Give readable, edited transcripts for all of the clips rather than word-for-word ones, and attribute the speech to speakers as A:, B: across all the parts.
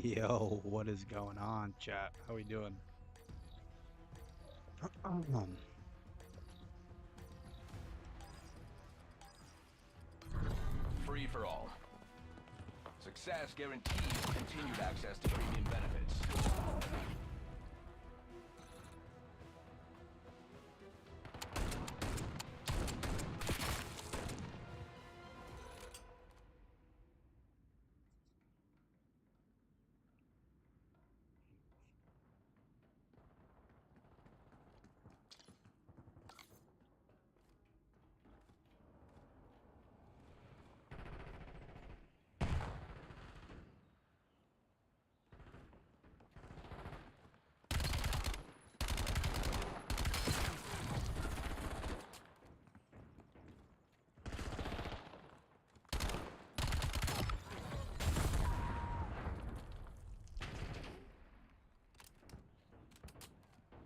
A: Yo, what is going on, chat? How we doing? Um,
B: Free for all. Success guarantees continued access to premium benefits.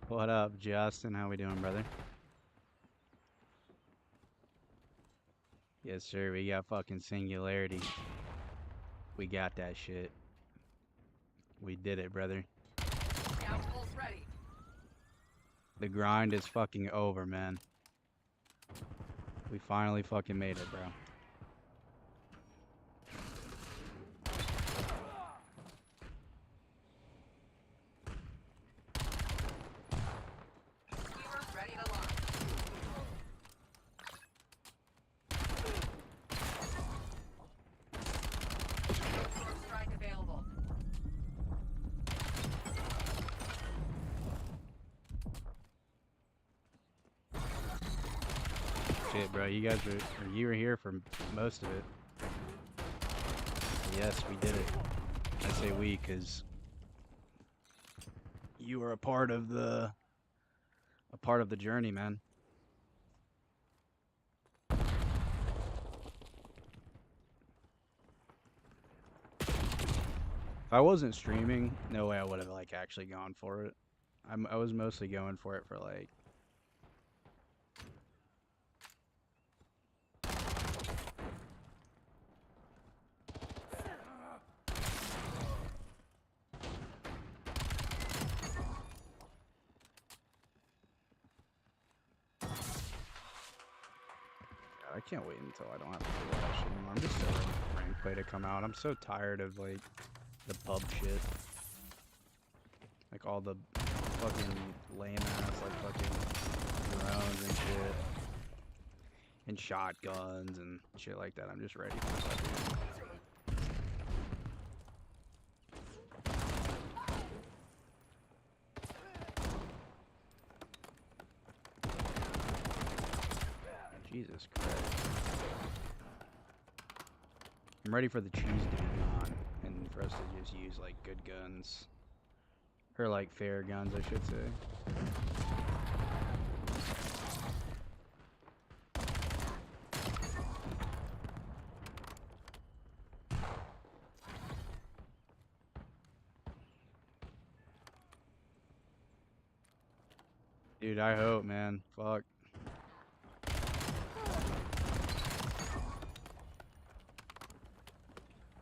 A: What up, Justin? How we doing, brother? Yes, sir. We got fucking Singularity. We got that shit. We did it, brother.
C: Council's ready.
A: The grind is fucking over, man. We finally fucking made it, bro.
C: Viewers ready to launch. Sword strike available.
A: Shit, bro. You guys you were here for most of it. Yes, we did it. I say we, cause you were a part of the journey, man. If I wasn't streaming, no way I would have like actually gone for it. I was mostly going for it for like I can't wait until I don't have to do that shit anymore. I'm just so ready for rank play to come out. I'm so tired of like the pub shit. Like all the fucking lame ass like fucking drones and shit. And shotguns and shit like that. I'm just ready for fucking Jesus Christ. I'm ready for the cheese to be gone and for us to just use like good guns. Or like fair guns, I should say. Dude, I hope, man. Fuck.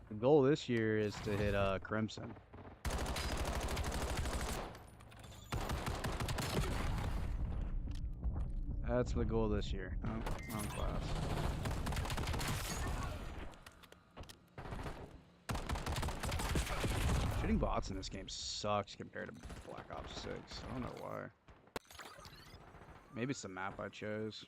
A: The goal this year is to hit Crimson. That's the goal this year. Oh, wrong class. Shooting bots in this game sucks compared to Black Ops 6. I don't know why. Maybe it's the map I chose.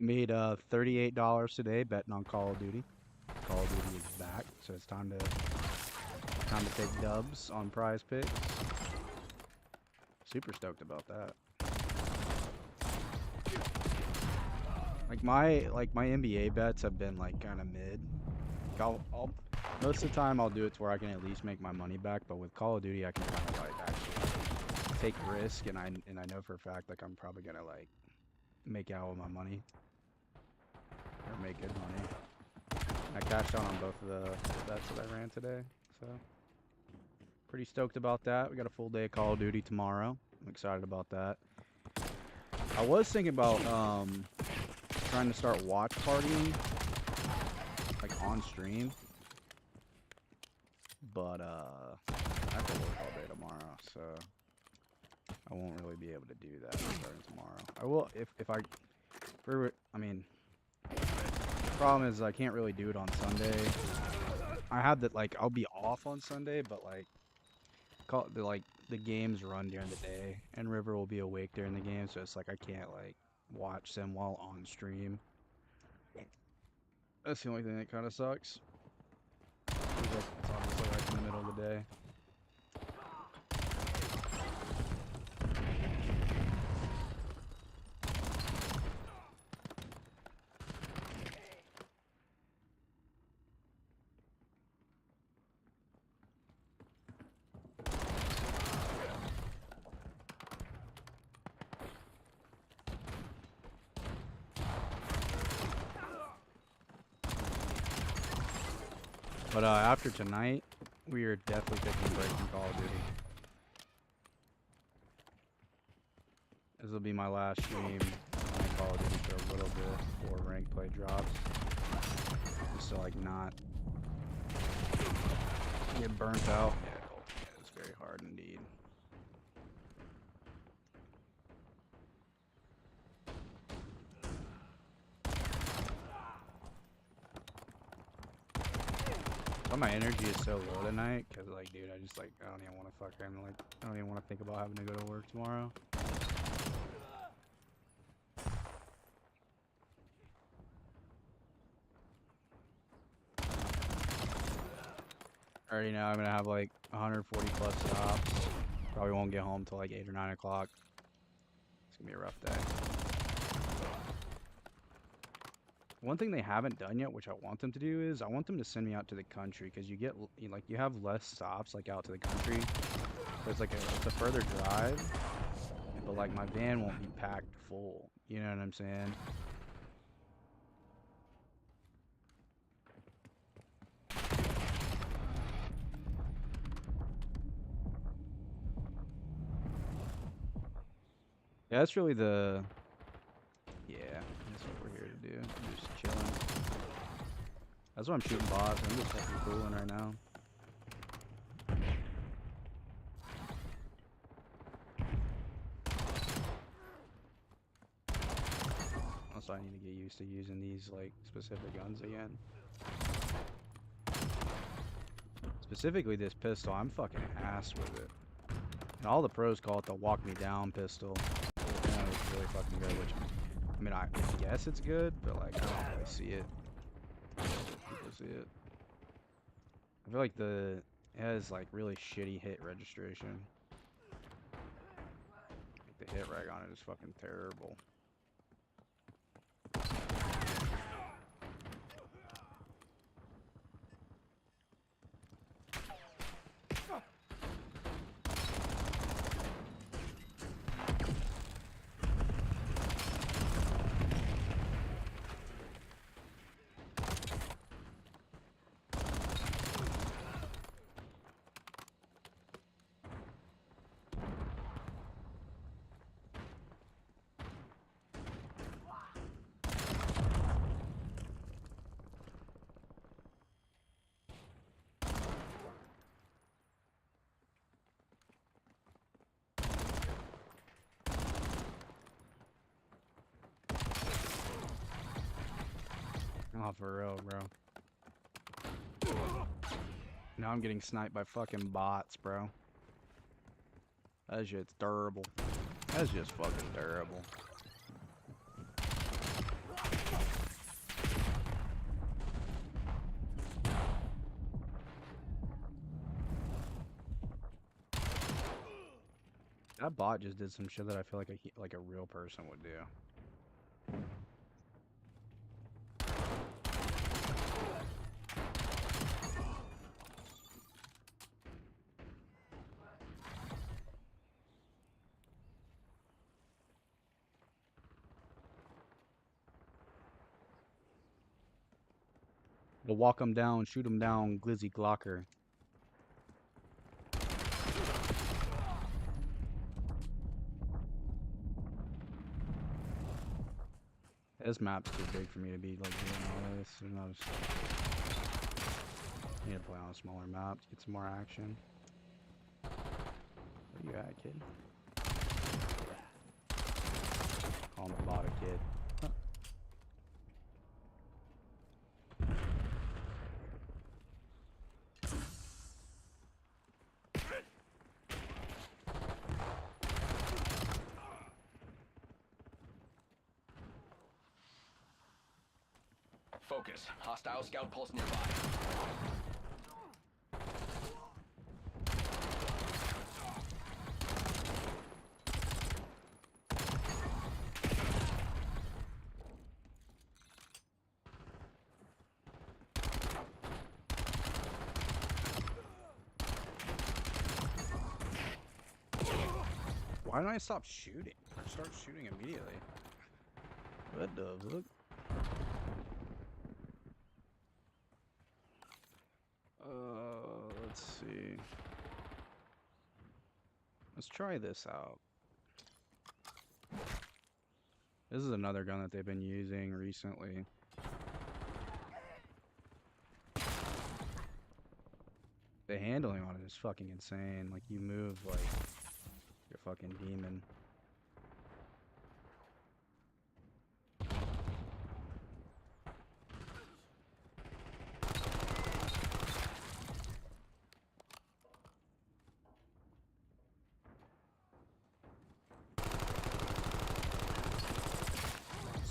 A: Made $38 today betting on Call of Duty. Call of Duty is back, so it's time to take dubs on Prize Picks. Super stoked about that. Like my NBA bets have been like kind of mid. I'll most of the time I'll do it to where I can at least make my money back, but with Call of Duty I can kind of like actually take risk, and I know for a fact like I'm probably gonna like make out with my money. Or make good money. I cashed out on both of the bets that I ran today, so pretty stoked about that. We got a full day of Call of Duty tomorrow. I'm excited about that. I was thinking about trying to start watch partying like on stream, but I have to work all day tomorrow, so I won't really be able to do that starting tomorrow. I will I mean. Problem is I can't really do it on Sunday. I have that like I'll be off on Sunday, but like the games run during the day, and River will be awake during the game, so it's like I can't like watch them while on stream. That's the only thing that kind of sucks. It's obviously like in the middle of the day. But after tonight, we are definitely taking a break from Call of Duty. This will be my last stream on Call of Duty for a little bit before rank play drops. Just to like not get burnt out. Yeah, it's very hard indeed. Why my energy is so low tonight? Cause like, dude, I just like I don't even want to fucking like I don't even want to think about having to go to work tomorrow. Already know I'm gonna have like 140 plus stops. Probably won't get home till like 8 or 9 o'clock. It's gonna be a rough day. One thing they haven't done yet, which I want them to do, is I want them to send me out to the country because you get like you have less stops like out to the country. So it's like it's a further drive, but like my van won't be packed full. You know what I'm saying? Yeah, that's really the. Yeah, that's what we're here to do. Just chilling. That's why I'm shooting bots. I'm just fucking cooling right now. Also, I need to get used to using these like specific guns again. Specifically this pistol, I'm fucking ass with it. And all the pros call it the walk me down pistol. You know, it's really fucking good, which, I mean, I guess it's good, but like, I don't really see it. People see it. I feel like it has like really shitty hit registration. Like the hit reg on it is fucking terrible. Oh, for real, bro. Now I'm getting sniped by fucking bots, bro. That shit's durable. That's just fucking durable. That bot just did some shit that I feel like a real person would do. To walk him down, shoot him down, Glizzy Glocker. This map's too big for me to be like doing all this. There's not I need to play on a smaller map to get some more action. Where you at, kid? Call him the bot a kid. Huh.
B: Focus. Hostile scout pulse nearby.
A: Why don't I stop shooting? Or start shooting immediately? What the fuck? Let's see. Let's try this out. This is another gun that they've been using recently. The handling on it is fucking insane. Like, you move like you're a fucking demon.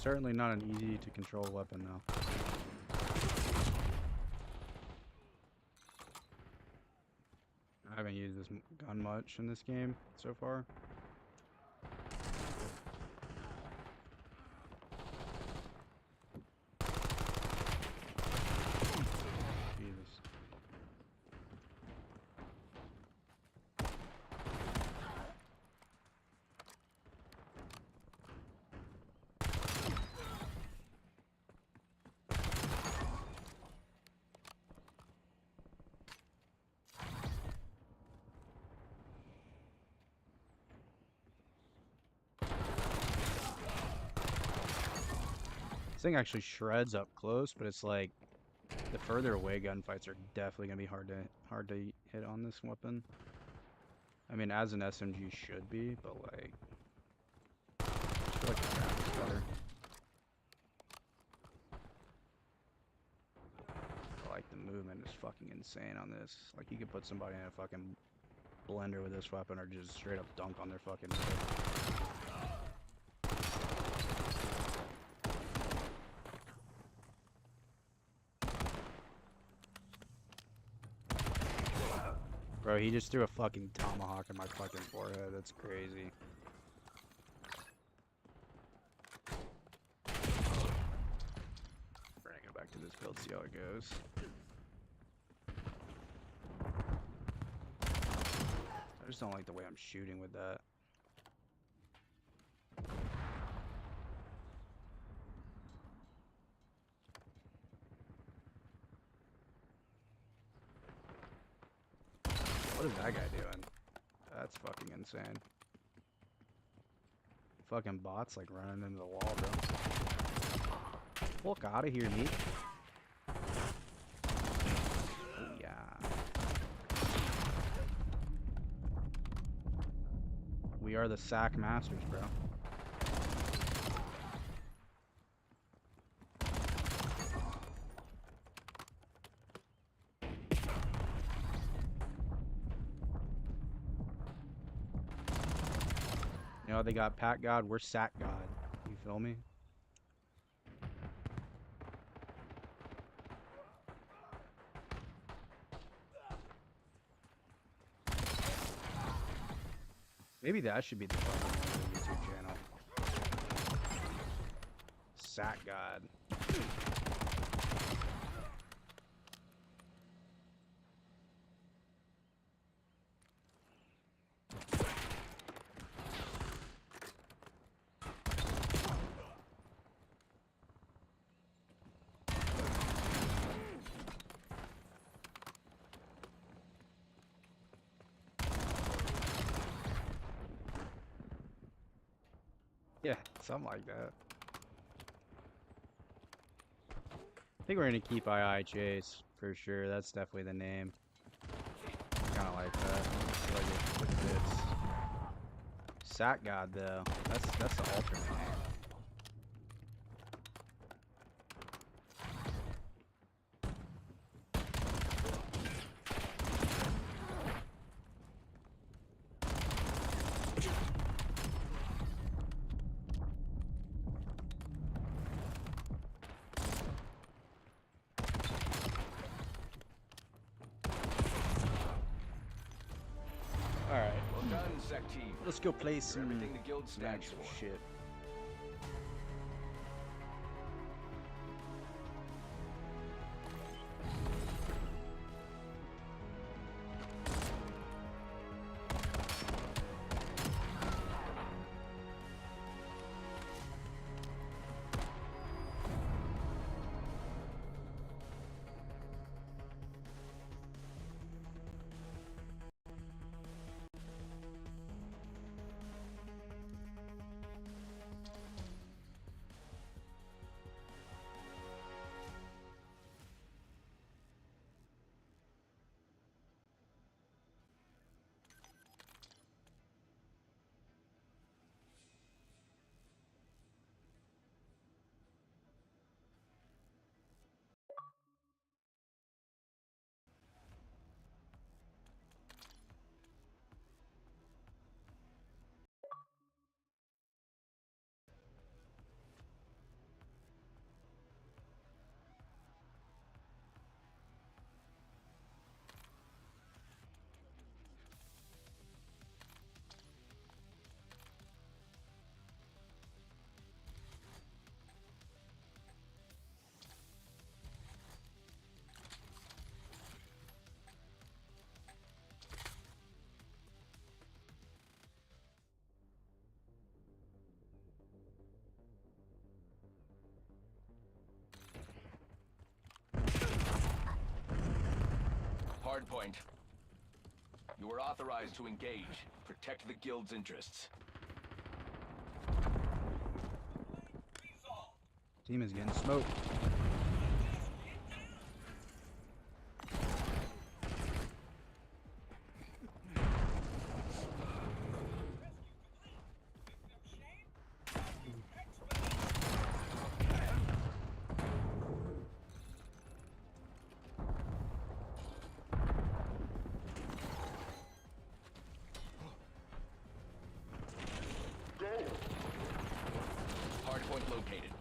A: Certainly not an easy to control weapon though. I haven't used this gun much in this game so far. Jesus. This thing actually shreds up close, but it's like the further away gunfights are definitely gonna be hard to hit on this weapon. I mean, as an SMG should be, but like, I feel like the trap is better. Like, the movement is fucking insane on this. Like, you could put somebody in a fucking blender with this weapon, or just straight up dunk on their fucking head. Bro, he just threw a fucking tomahawk in my fucking forehead. That's crazy. We're gonna go back to this build, see how it goes. I just don't like the way I'm shooting with that. What is that guy doing? That's fucking insane. Fucking bots like running into the wall, bro. Fuck out of here, meat. Oh, yeah. We are the sack masters, bro. You know, they got Pat God, we're Sack God. You feel me? Maybe that should be the fucking YouTube channel. Sack God. Yeah, something like that. I think we're gonna keep II Chase for sure. That's definitely the name. Kind of like that. I feel like it fits. Sack God though. That's the alternate name. Alright,
B: Well done, Sec Team.
A: let's go play
B: You're
A: some
B: everything the guild stands
A: actual
B: for.
A: shit.
B: hard point. You are authorized to engage. Protect the guild's interests.
A: Team is getting smoked.
B: Hardpoint located.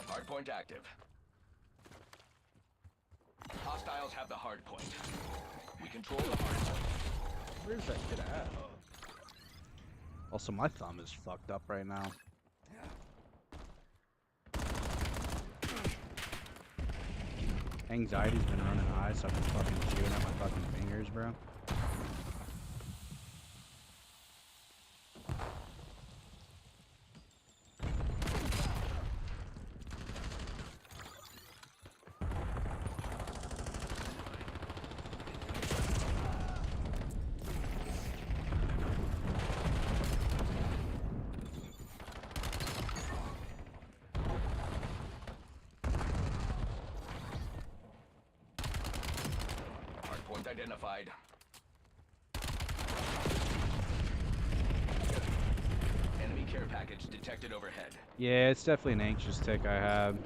B: Hardpoint active. Hostiles have the hardpoint. We control the hardpoint.
A: Where's that kid at? Also, my thumb is fucked up right now. Anxiety's been running high, so I've been fucking chewing at my fucking fingers, bro.
B: Hardpoint identified. Enemy care package detected overhead.
A: Yeah, it's definitely an anxious tick I have.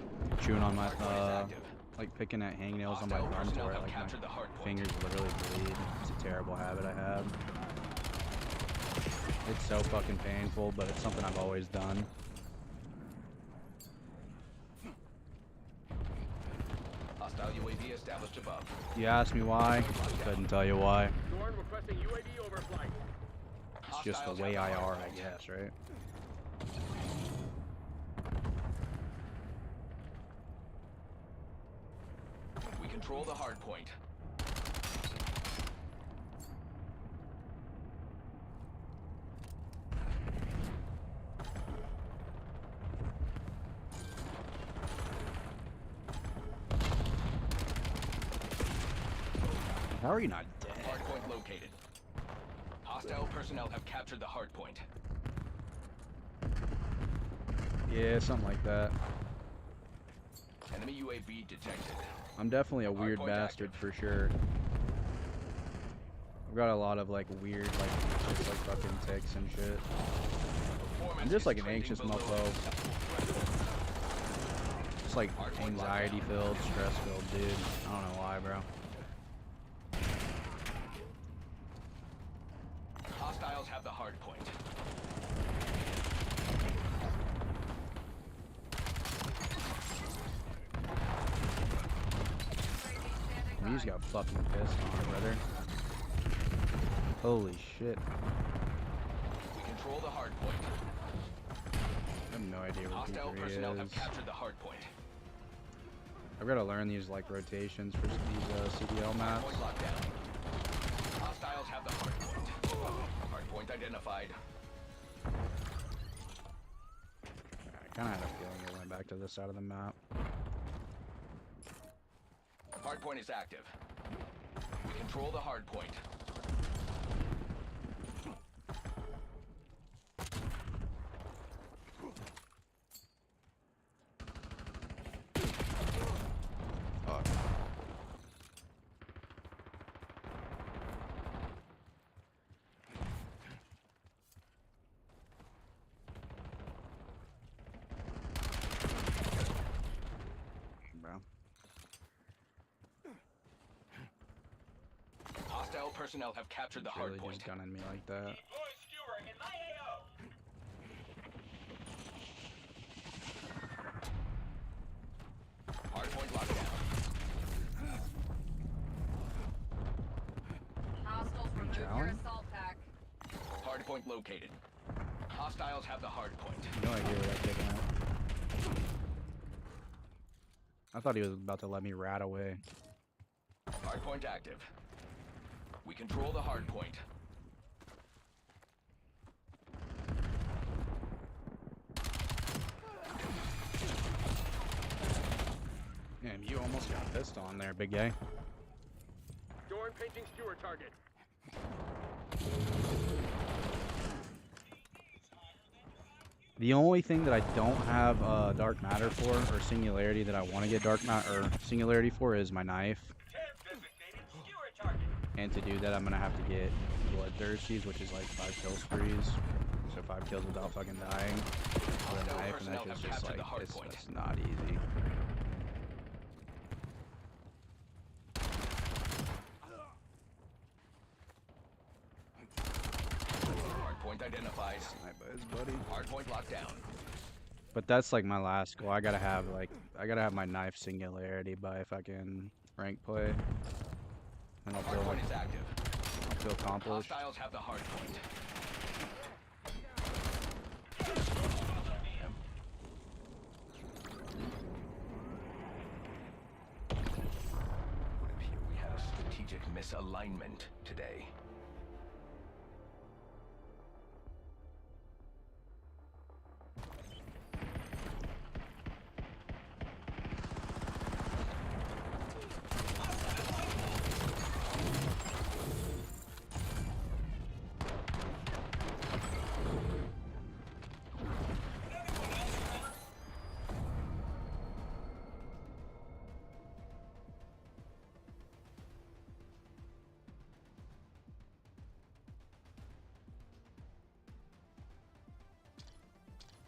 A: Chewing on my,
B: Hardpoint is active.
A: like picking at hangnails on my
B: Hostile
A: thumb to
B: personnel
A: where
B: have
A: like
B: captured the
A: my
B: hardpoint.
A: fingers literally bleed. It's a terrible habit I have. It's so fucking painful, but it's something I've always done.
B: Hostile UAV established above.
A: You asked me why, couldn't tell you why.
D: Dorn requesting UAV overflight.
A: It's just the
B: Hostiles
A: way
B: have
A: I
B: the
A: are, I
B: hardpoint.
A: guess, right?
B: We control the hardpoint.
A: How are you not dead?
B: Hardpoint located. Hostile personnel have captured the hardpoint.
A: Yeah, something like that.
B: Enemy UAV detected.
A: I'm definitely a weird
B: Hardpoint
A: bastard
B: active.
A: for sure. I've got a lot of like weird, like just like fucking ticks and shit.
B: Performance
A: I'm just
B: is
A: like an
B: trending
A: anxious
B: below
A: mofo.
B: acceptable threshold.
A: Just like
B: Hardpoint
A: anxiety filled, stress filled, dude. I don't know why, bro.
B: Hostiles have the hardpoint.
C: UAV standing
A: You just
C: by.
A: got fucking pissed on, brother. Holy shit.
B: We control the hardpoint.
A: I have no idea where
B: Hostile
A: P3
B: personnel have
A: is.
B: captured the hardpoint.
A: I've got to learn these like rotations for these CDL maps.
B: Hardpoint locked down. Hostiles have the hardpoint. Hardpoint identified.
A: I kind of had a feeling it went back to this side of the map.
B: Hardpoint is active. We control the hardpoint.
A: Oh. Bro.
B: Hostile personnel have captured the
A: It's really
B: hardpoint.
A: just gunning me like that.
B: Hardpoint locked down.
C: Hostiles remove your
A: Challenge?
C: assault pack.
B: Hardpoint located. Hostiles have the hardpoint.
A: No idea where that kid went. I thought he was about to let me rat away.
B: Hardpoint active. We control the hardpoint.
A: assist on there, big guy.
D: Door and painting skewer target.
A: The only thing that I don't have dark matter for, or singularity that I want to get dark matter or singularity for, is my knife. And to do that, I'm gonna have to get bloodthirsties, which is like 5 kill sprees. So 5 kills without fucking dying with a knife, and that is just like it's not easy.
B: Hardpoint identified.
A: Buddy.
B: Hardpoint locked down.
A: But that's like my last goal. I gotta have my knife singularity by fucking rank play, and I'll
B: Hardpoint is active.
A: feel accomplished.
B: Hostiles have the hardpoint. Would appear we had a strategic misalignment today.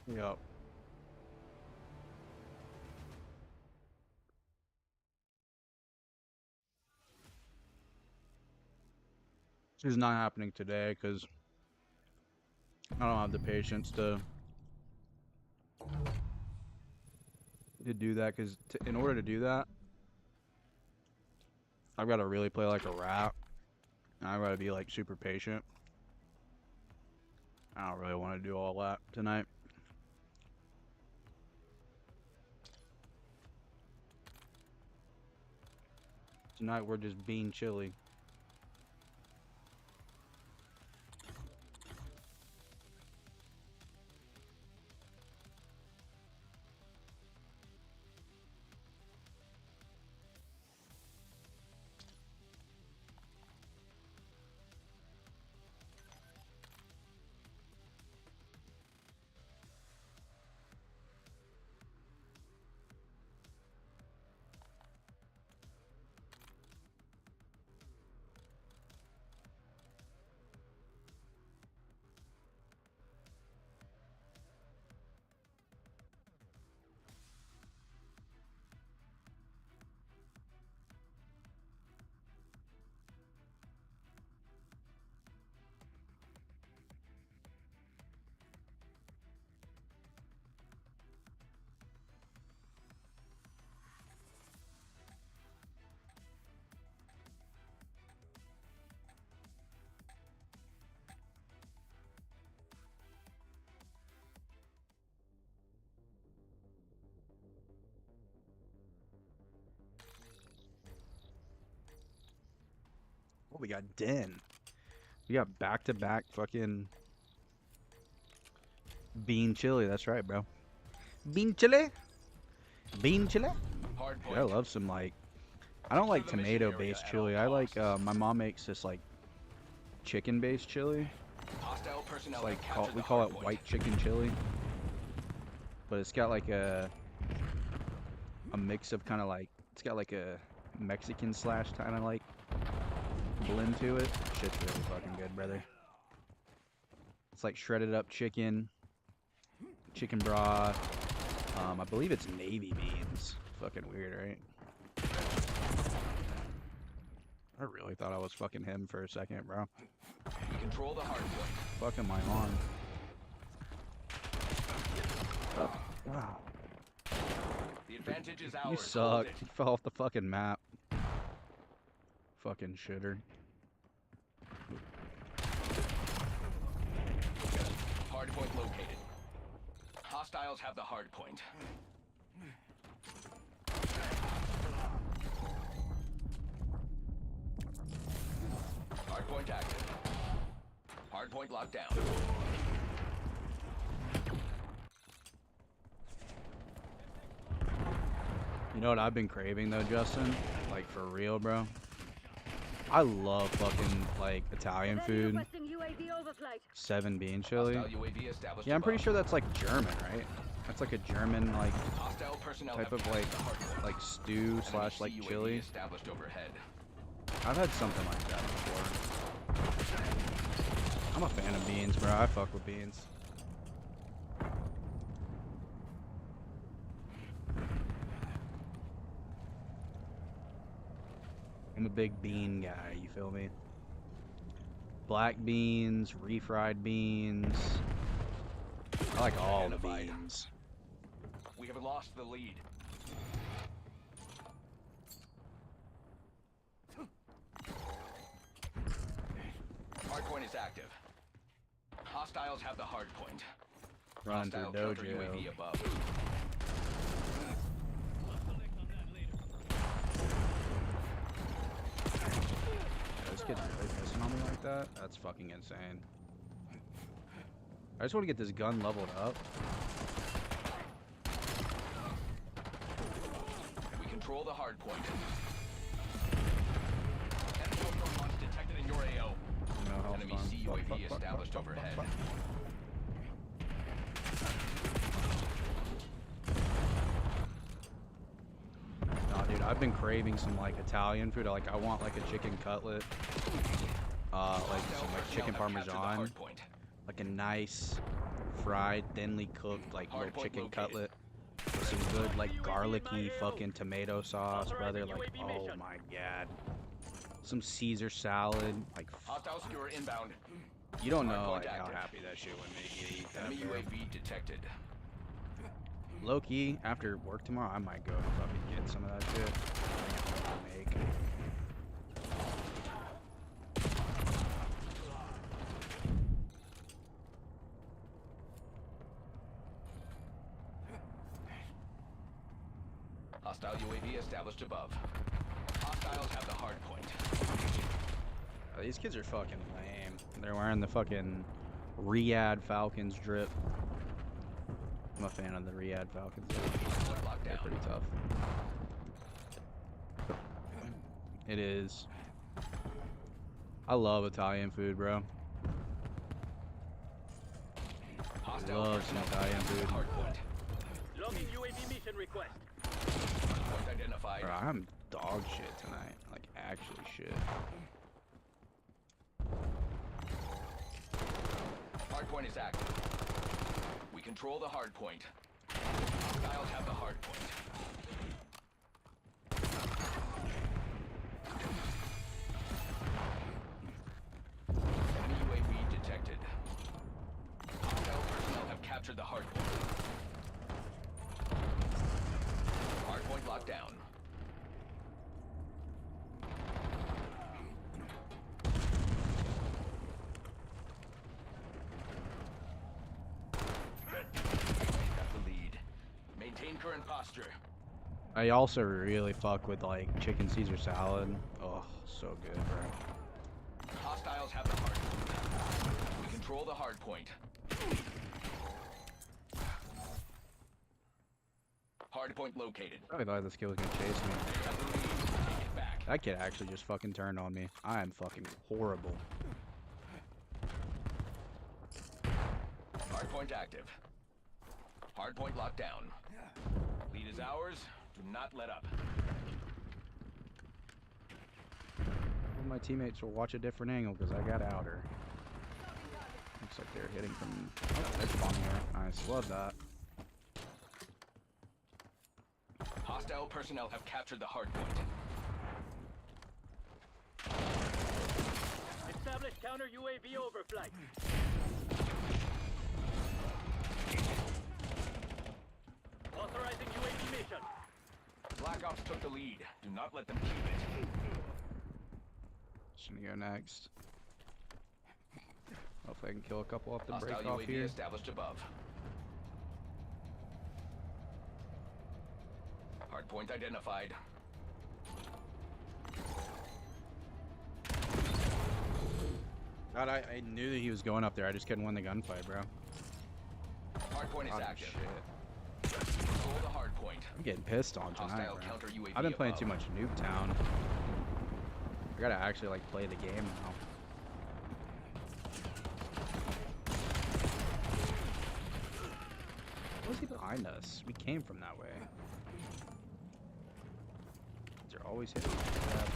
A: Yep. This is not happening today because I don't have the patience to do that. Because in order to do that, I've got to really play like a rat. And I've got to be like super patient. I don't really want to do all that tonight. Tonight we're just being chilly. Oh, we got Den. We got back-to-back fucking bean chili. That's right, bro. Bean chili? Bean chili? Dude, I love some, like, I don't like tomato-based chili. I like, my mom makes this, like, chicken-based chili. It's like, we call it white chicken chili. But it's got, like, a mix of kind of, like, it's got, like, a Mexican slash kind of, like, blend to it. Shit's really fucking good, brother. It's like shredded up chicken broth. I believe it's navy beans. Fucking weird, right? I really thought I was fucking him for a second, bro.
B: We control the hardpoint.
A: Fuck am I on? Wow.
B: The advantage is ours.
A: You suck. You fell off the fucking map. Fucking shitter.
B: Hardpoint located. Hostiles have the hardpoint. Hardpoint active. Hardpoint locked down.
A: You know what I've been craving though, Justin? Like for real, bro. I love fucking like Italian food. 7 bean chili.
B: Hostile UAV established
A: Yeah, I'm pretty
B: above.
A: sure that's like German, right? That's like a German like
B: Hostile personnel
A: type
B: have
A: of like
B: captured the hard point.
A: like stew slash like
B: UAV
A: chili.
B: established overhead.
A: I've had something like that before. I'm a fan of beans, bro. I fuck with beans. I'm a big bean guy, you feel me? Black beans, refried beans. I like all the beans.
B: We have lost the lead. Hardpoint is active. Hostiles have the hardpoint.
A: Run through
B: Hostile counter
A: dojo.
B: UAV above.
A: This kid's really pissing on me like that? That's fucking insane. I just want to get this gun leveled up.
B: We control the hardpoint. Enemy overrun launch detected in your AO.
A: No health
B: Enemy
A: fun.
B: CUAV established overhead.
A: Nah, dude, I've been craving some like Italian food. Like I want like a chicken cutlet, like some like chicken parmesan, like a nice fried, thinly cooked like little chicken cutlet with some good like garlicky fucking tomato sauce, brother. Like oh my god, some Caesar salad. Like
B: Hostile skewer inbound.
A: you don't know
B: Hardpoint
A: like how
B: active.
A: happy that shit would make you to eat that.
B: Enemy
A: Bro.
B: UAV detected.
A: Low key, after work tomorrow, I might go and fucking get some of that shit. Make.
B: Hostile UAV established above. Hostiles have the hardpoint.
A: These kids are fucking lame. They're wearing the fucking Riyadh Falcons drip. I'm a fan of the Riyadh Falcons. They're pretty tough. It is. I love Italian food, bro. I love some Italian food.
B: Hardpoint.
D: Logging UAV mission request.
B: Hardpoint identified.
A: Bro, I'm dog shit tonight. Like, actually shit.
B: Hardpoint is active. We control the hardpoint. Hostiles have the hardpoint. Enemy UAV detected. Hostile personnel have captured the hardpoint. Hardpoint locked down. Got the lead. Maintain current posture.
A: I also really fuck with, like, chicken Caesar salad. Oh, so good, bro.
B: Hostiles have the hardpoint. We control the hardpoint. Hardpoint located.
A: I thought this kid was gonna chase me.
B: Got the lead. Take it back.
A: That kid actually just fucking turned on me. I am fucking horrible.
B: Hardpoint active. Hardpoint locked down. Lead is ours. Do not let up.
A: Well, my teammates will watch a different angle because I got outer. Looks like they're hitting from. Oh, they're spawning here. Nice, love that.
B: Hostile personnel have captured the hardpoint.
D: Establish counter UAV overflight. Authorizing UAV mission.
B: Black Ops took the lead. Do not let them keep it.
A: Just gonna go next. Hopefully I can kill a couple off the break
B: Hostile
A: off
B: UAV
A: here.
B: established above. Hardpoint identified.
A: God, I knew that he was going up there. I just couldn't win the gunfight, bro.
B: Hardpoint is
A: Oh,
B: active.
A: shit.
B: Control the hardpoint.
A: getting pissed on tonight,
B: Hostile
A: bro.
B: counter UAV
A: I've been playing
B: above.
A: too much Nuketown. I gotta actually like play the game now. What was he behind us? We came from that way. They're always hitting. Yeah,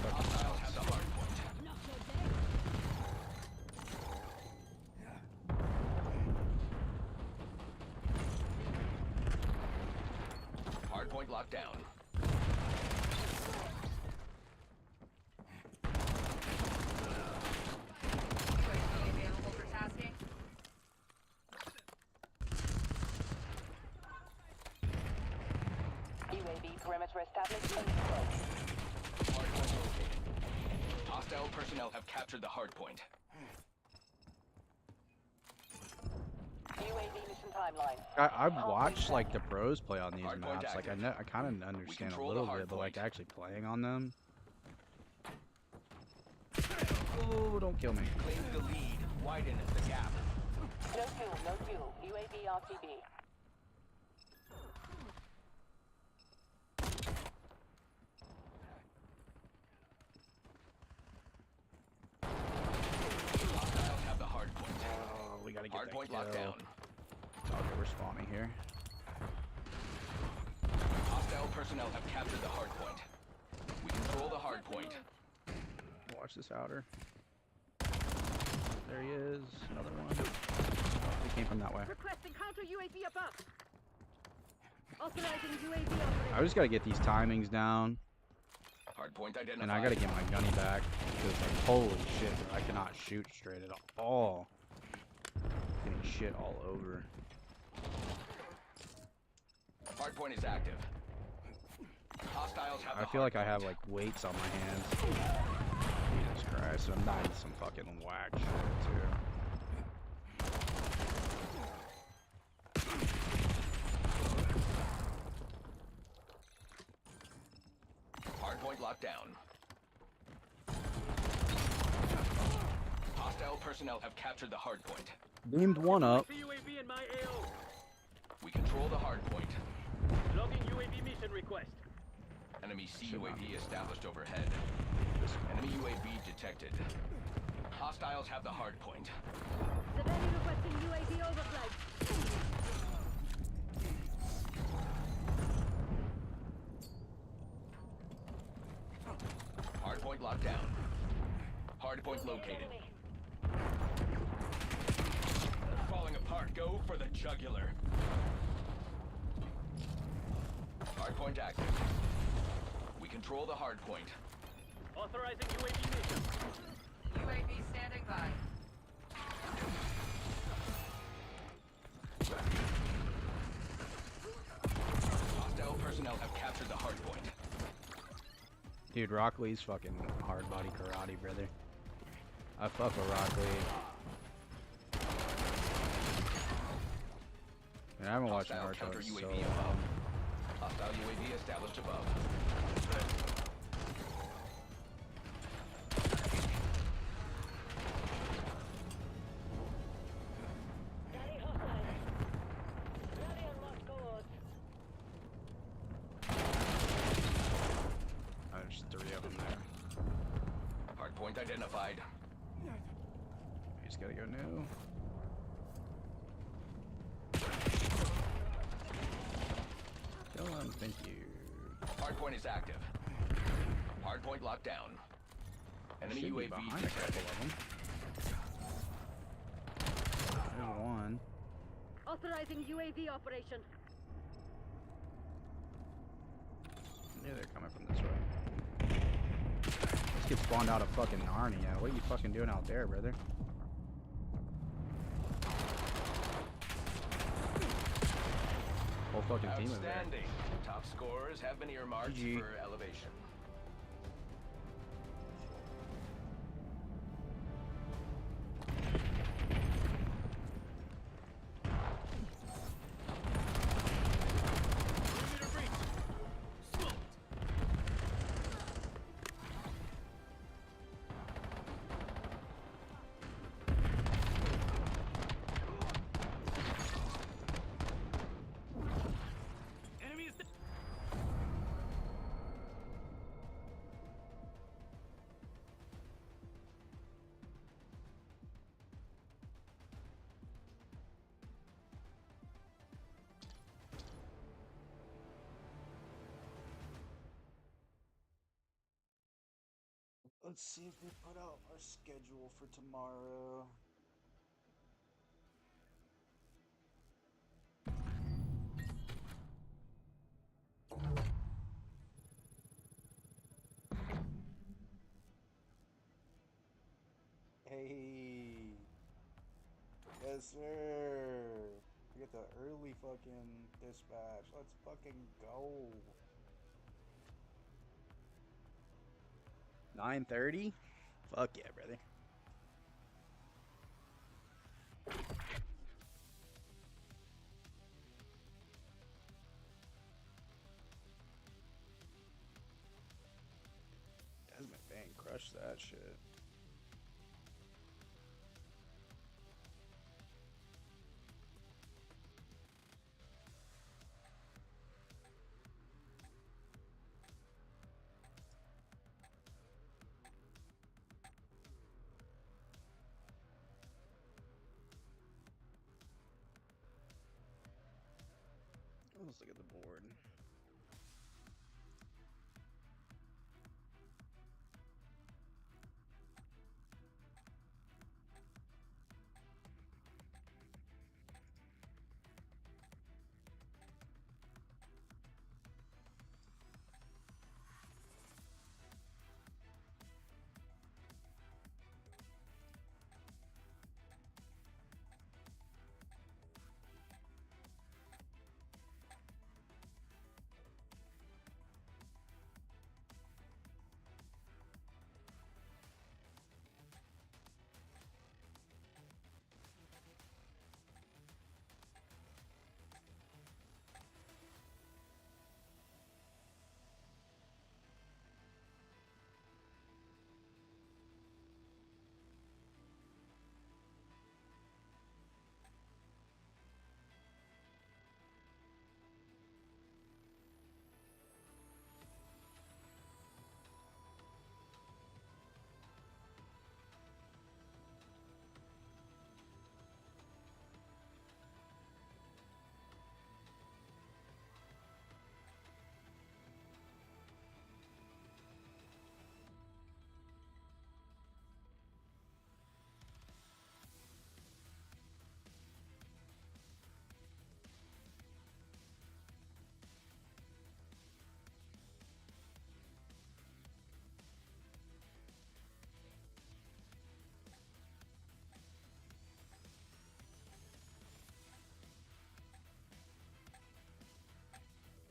A: fucking
B: Hostiles have the hard point. Hard point locked down.
C: UAV available for tasking.
E: UAV perimeter established and control.
B: Hard point located. Hostile personnel have captured the hard point.
E: UAV mission timeline.
A: I've watched like the pros play on these
B: Hardpoint
A: maps. Like I
B: active.
A: I kind of understand a
B: control
A: little
B: the
A: bit, but like
B: hardpoint.
A: actually playing on them. Oh, don't kill me.
B: Claim the lead. Widen the gap.
E: No fuel, no fuel. UAV RTB.
B: Hostiles have the hard point.
A: Oh, we gotta get
B: Hard
A: that
B: point
A: kill.
B: locked down.
A: Okay, we're spawning here.
B: Hostile personnel have captured the hard point. We control the hard point.
A: Watch this outer. There he is. Another one. Oh, he came from that way.
D: Requesting counter UAV above. Authorizing UAV operation.
A: I just gotta get these timings down,
B: Hard point identified.
A: and I gotta get my gunny back because like holy shit, dude, I cannot shoot straight at all. Getting shit all over.
B: Hard point is active. Hostiles have
A: I
B: the
A: feel
B: hard
A: like I have
B: point.
A: like weights on my hands. Jesus Christ, I'm dying some fucking whack shit too.
B: Hard point locked down. Hostile personnel have captured the hard point.
A: Beamed one up.
D: UAV in my AO.
B: We control the hard point.
D: Logging UAV mission request.
B: Enemy
A: Should not
B: CUAV established overhead.
A: This one.
B: Enemy UAV detected. Hostiles have the hard point.
D: Civilian requesting UAV overflight.
B: Hard point locked down. Hard point located. Falling apart. Go for the jugular. Hard point active. We control the hard point.
D: Authorizing UAV mission.
C: UAV standing by.
B: Hostile personnel have captured the hard point.
A: Dude, Rock Lee's fucking hard body karate, brother. I fuck with Rock Lee. And I haven't watched
B: Hostile
A: Naruto
B: counter
A: in so
B: UAV
A: long.
B: above. Hostile UAV established above.
A: There's 3 of them there.
B: Hard point identified.
A: You just gotta go new. Kill him, thank you.
B: Hard point is active. Hard point locked down. Enemy
A: Should be
B: UAV
A: behind a couple
B: detected.
A: of them. There's one.
D: Authorizing UAV operation.
A: I knew they're coming from this way. This kid spawned out of fucking Narnia. What are you fucking doing out there, brother? Whole fucking team of there.
B: Outstanding. Top scorers have been earmarked
A: GG.
B: for elevation.
A: Let's see if they put out our schedule for tomorrow. Hey. Yes, sir. We get the early fucking dispatch. Let's fucking go. 9:30? Fuck yeah, brother. Desmond Bain crushed that shit. Let's look at the board.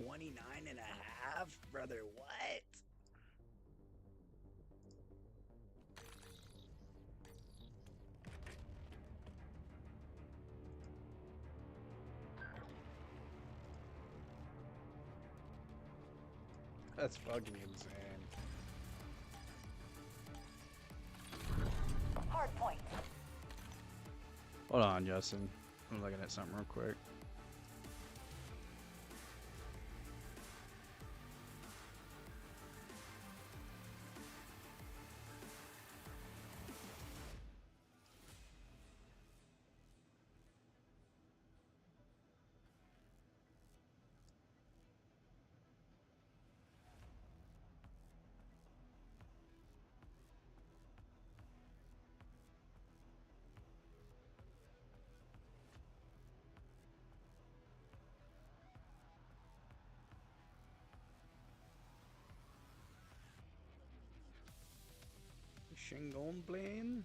A: $29.5? Brother, what? That's fucking insane.
E: Hard point.
A: Hold on, Justin. I'm looking at something real quick. Shingon plane?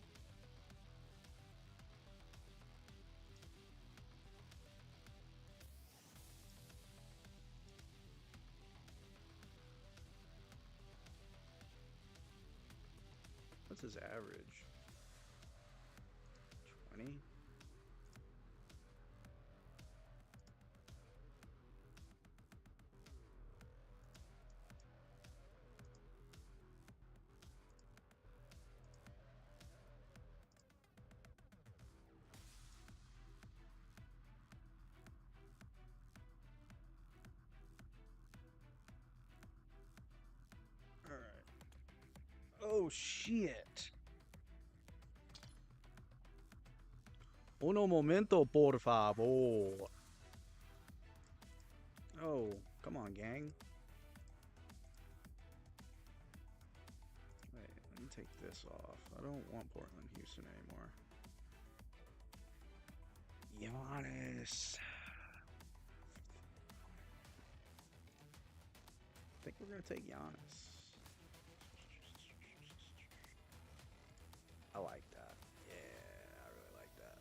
A: What's his average? 20? Oh shit. Uno momento, por favor. Oh, come on, gang. Wait, let me take this off. I don't want Portland, Houston anymore. Giannis. I think we're gonna take Giannis. I like that. Yeah, I really like that.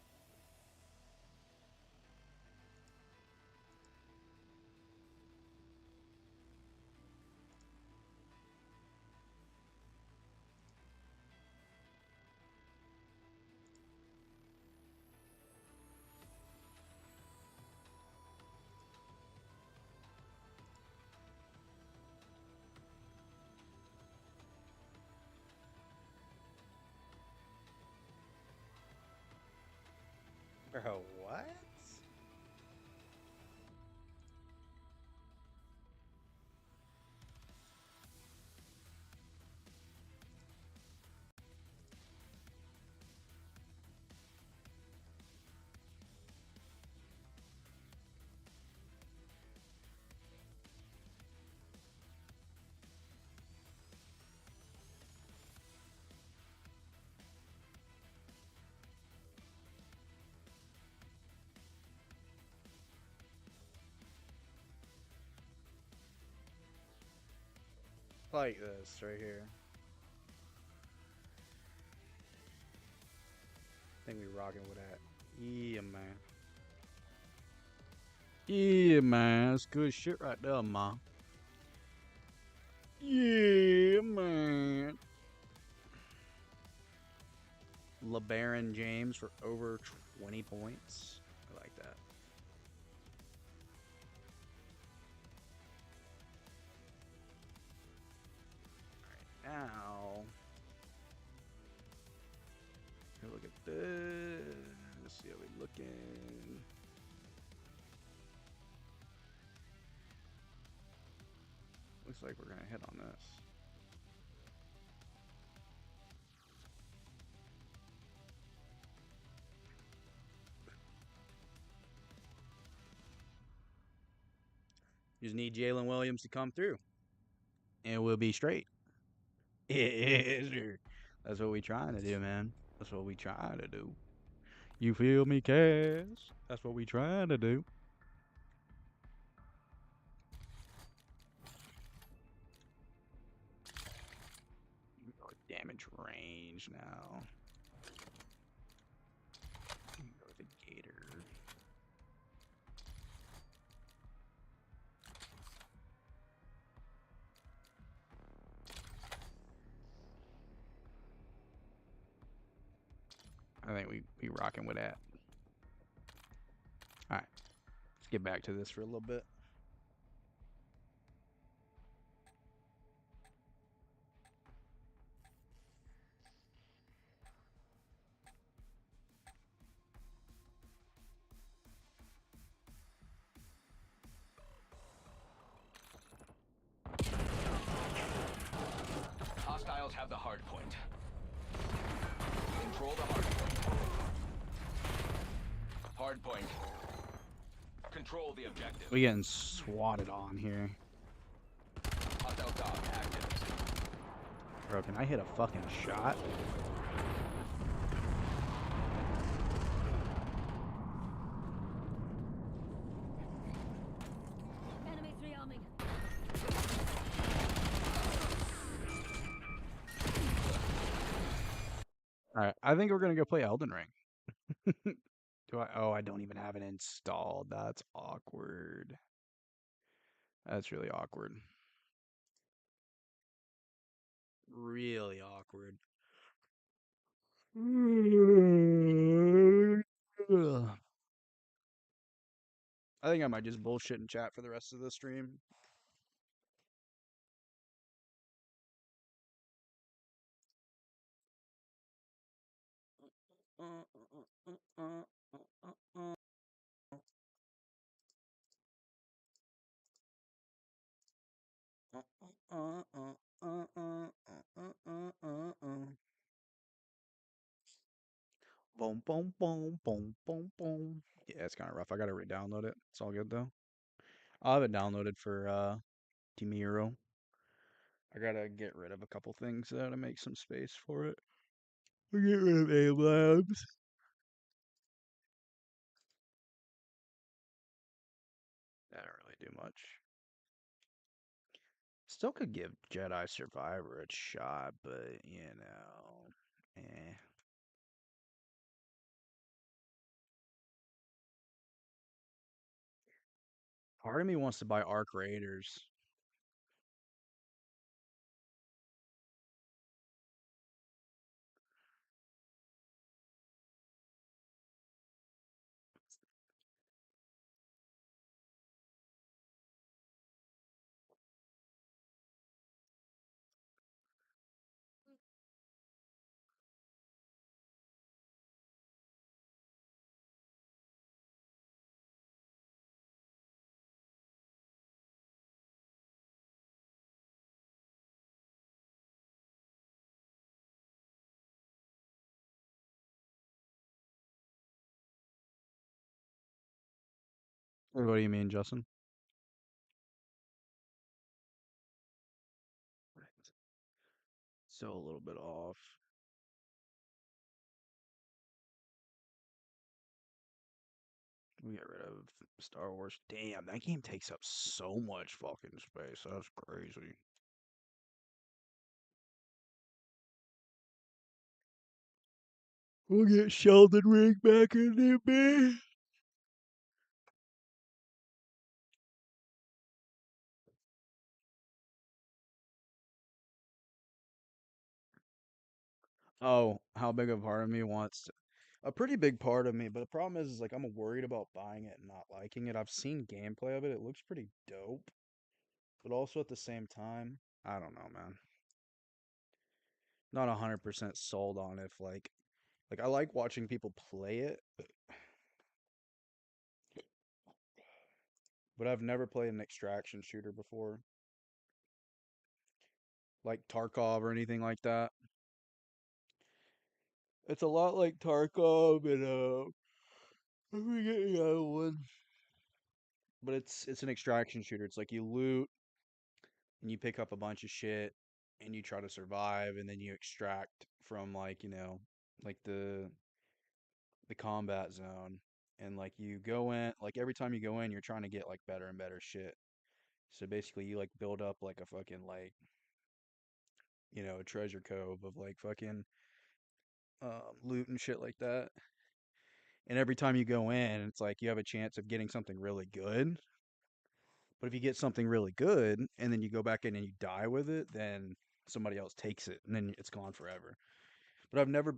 A: Bro, what? Like this right here. I think we rocking with that. Yeah, man. Yeah, man. That's good shit right there, man. Yeah, man. LeBaron James for over 20 points. I like that. Now, look at this. Let's see how we looking. Looks like we're gonna hit on this. Just need Jalen Williams to come through, and we'll be straight. Yeah, sure. That's what we trying to do, man. That's what we trying to do. You feel me, Cass? That's what we trying to do. Damage range now. Go with the Gator. I think we rocking with that. All right, let's get back to this for a little bit.
B: Hostiles have the hard point. We control the hard point. Hard point. Control the objective.
A: We getting swatted on here.
B: Hostile dog active.
A: Bro, can I hit a fucking shot?
D: Enemies rearming.
A: Alright, I think we're gonna go play Elden Ring. Do I? Oh, I don't even have it installed. That's awkward. That's really awkward. Really awkward. I think I might just bullshit in chat for the rest of the stream. Boom, boom, boom, boom, boom, boom. Yeah, it's kind of rough. I gotta re-download it. It's all good though. I'll have it downloaded for Team Hero. I gotta get rid of a couple things though to make some space for it. We get rid of A labs. That don't really do much. Still could give Jedi Survivor a shot, but eh. Part of me wants to buy Arc Raiders. What do you mean, Justin? So a little bit off. We get rid of Star Wars. Damn, that game takes up so much fucking space. That's crazy. We'll get Sheldon Ring back in there, man. Oh, how big of a part of me wants to, a pretty big part of me, but the problem is like I'm worried about buying it and not liking it. I've seen gameplay of it. It looks pretty dope, but also at the same time, I don't know, man. Not 100% sold on if like I like watching people play it, but I've never played an extraction shooter before, like Tarkov or anything like that. It's a lot like Tarkov and I forget the other one, but it's an extraction shooter. It's like you loot and you pick up a bunch of shit and you try to survive and then you extract from like the combat zone and like you go in like every time you go in you're trying to get like better and better shit. So basically you like build up like a fucking like a treasure cove of like fucking loot and shit like that. And every time you go in, it's like you have a chance of getting something really good. But if you get something really good and then you go back in and you die with it, then somebody else takes it and then it's gone forever. But I've never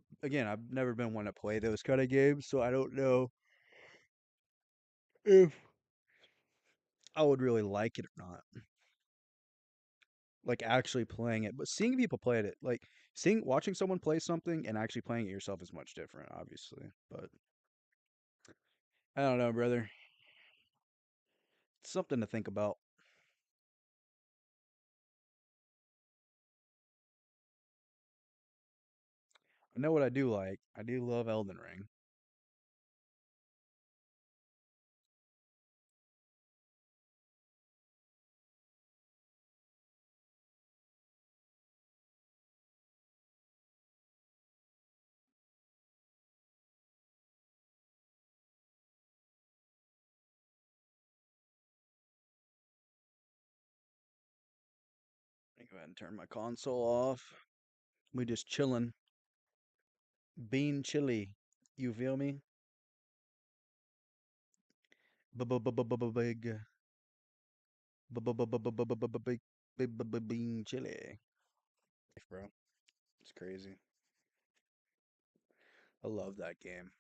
A: been one to play those kind of games, so I don't know if I would really like it or not. Like actually playing it, but seeing people play it, like watching someone play something and actually playing it yourself is much different, obviously. But I don't know, brother. It's something to think about. I know what I do like. I do love Elden Ring. Let me go ahead and turn my console off. We just chilling, being chilly. You feel me? Big, being chilly, bro. It's crazy. I love that game.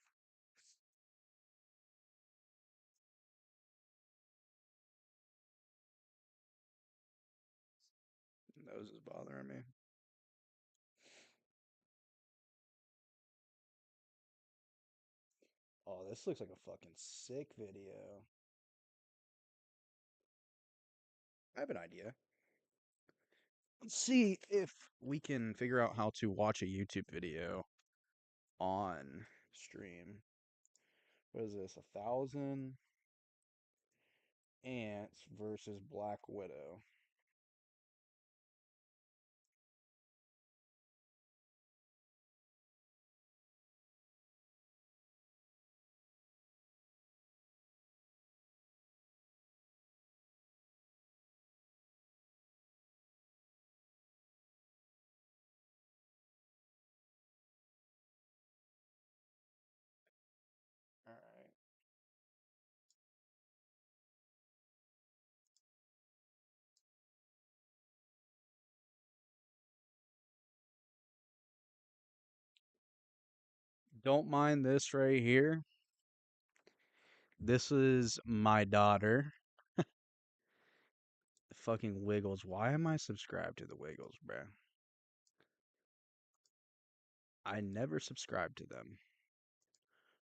A: Nose is bothering me. Oh, this looks like a fucking sick video. I have an idea. Let's see if we can figure out how to watch a YouTube video on stream. What is this? 1,000 ants versus Black Widow. Don't mind this right here. This is my daughter. The fucking Wiggles. Why am I subscribed to the Wiggles, bruh? I never subscribed to them.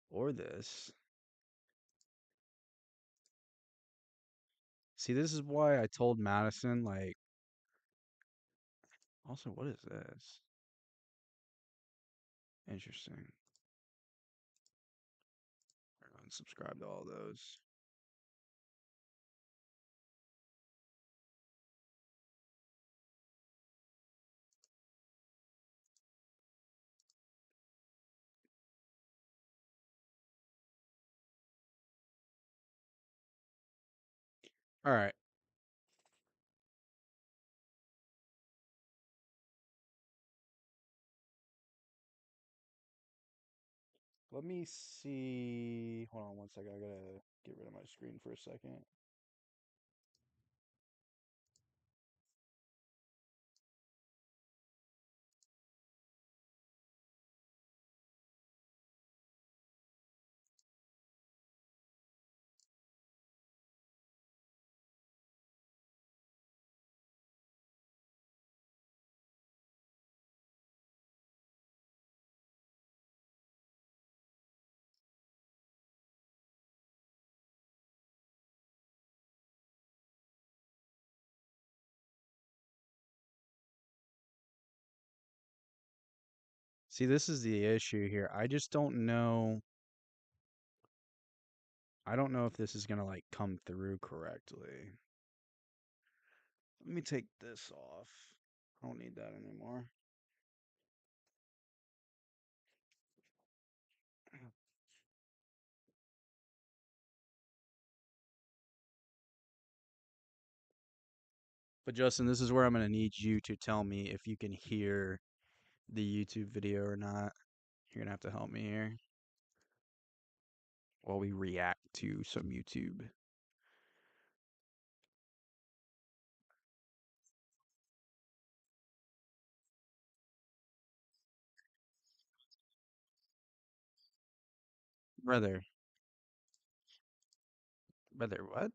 A: Or this. See, this is why I told Madison, like, also, what is this? Interesting. I'm unsubscribe to all those. All right. Let me see. Hold on one second. I gotta get rid of my screen for a second. See, this is the issue here. I just don't know. I don't know if this is gonna like come through correctly. Let me take this off. I don't need that anymore. But Justin, this is where I'm gonna need you to tell me if you can hear the YouTube video or not. You're gonna have to help me here while we react to some YouTube. Brother, brother, what?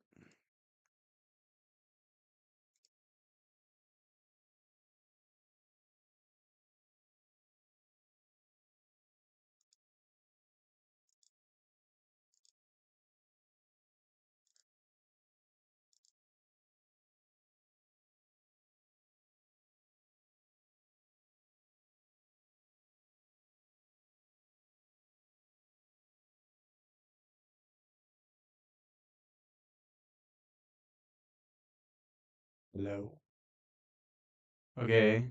A: Hello. Okay.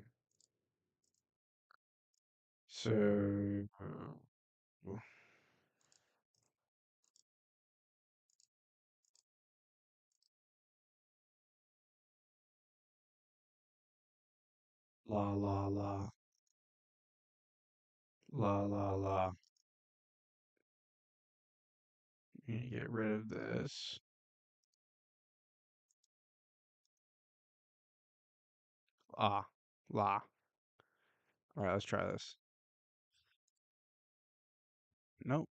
A: So, la la la la la la. Need to get rid of this. Ah, la. All right, let's try this. Nope.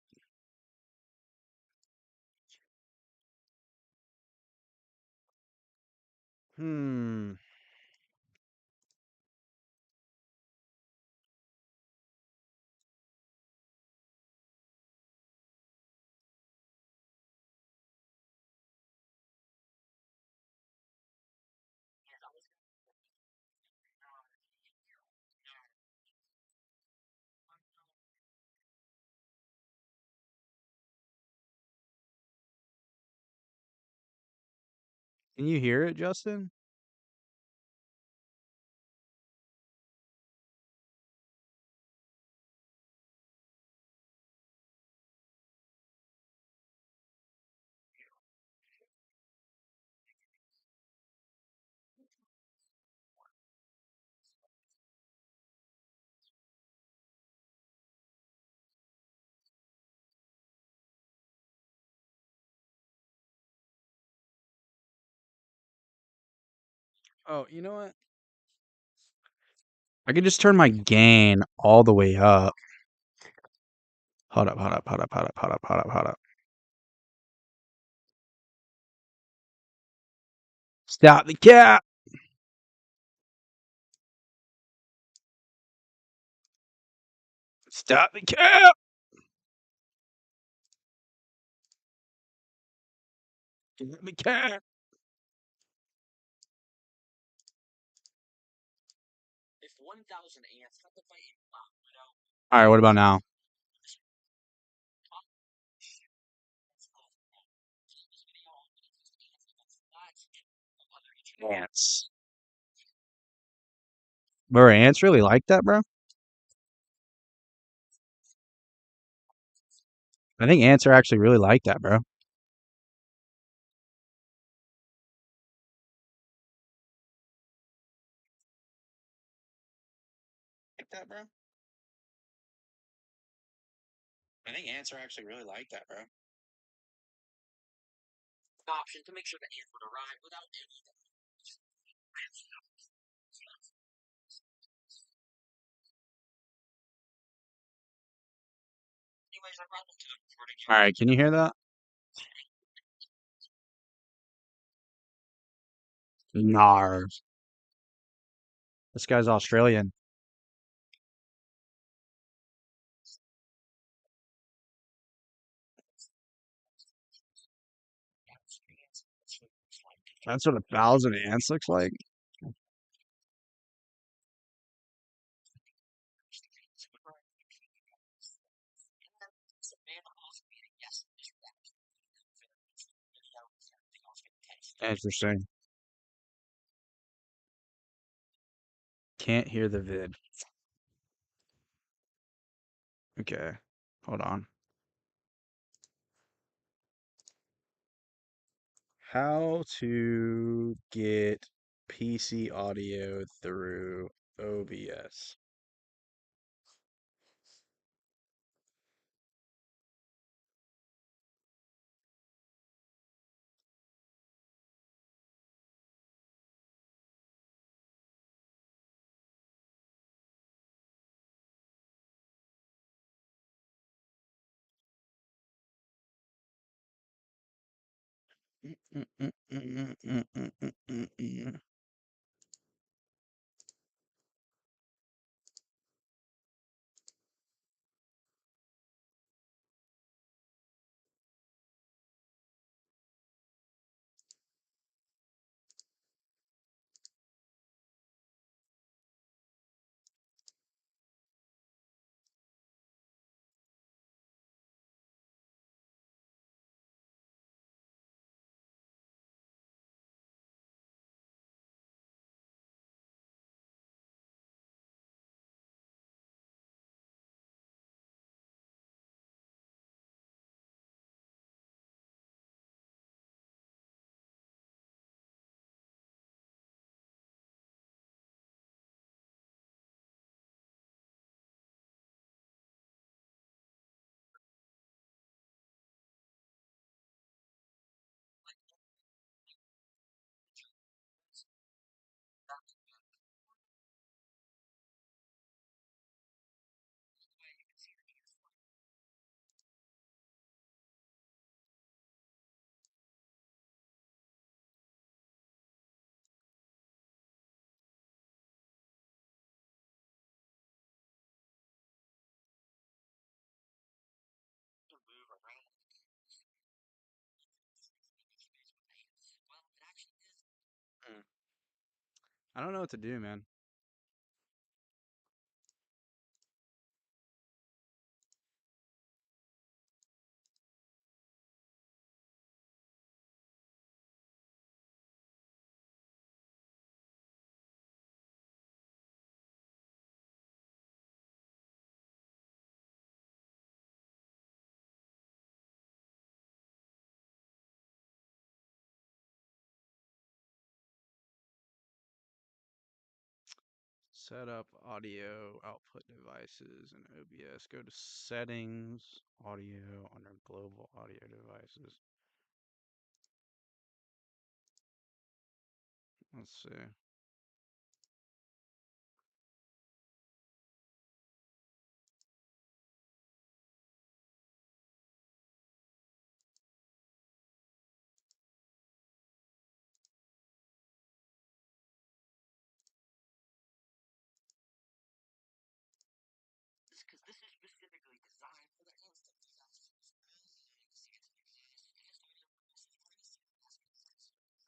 A: Hmm. Can you hear it, Justin? Oh, you know what? I could just turn my gain all the way up. Hold up, hold up, hold up, hold up, hold up, hold up, hold up. Stop the cap! Stop the cap! Stop the cap! Alright, what about now? Ants. Bro, ants really like that, bro? I think ants are actually really like that, bro. Like that, bro? I think ants are actually really like that, bro. Alright, can you hear that? Nar. This guy's Australian. That's what 1,000 ants looks like. Interesting. Can't hear the vid. Okay, hold on. How to get PC audio through OBS. I don't know what to do, man. Set up audio output devices in OBS. Go to settings, audio, under global audio devices. Let's see.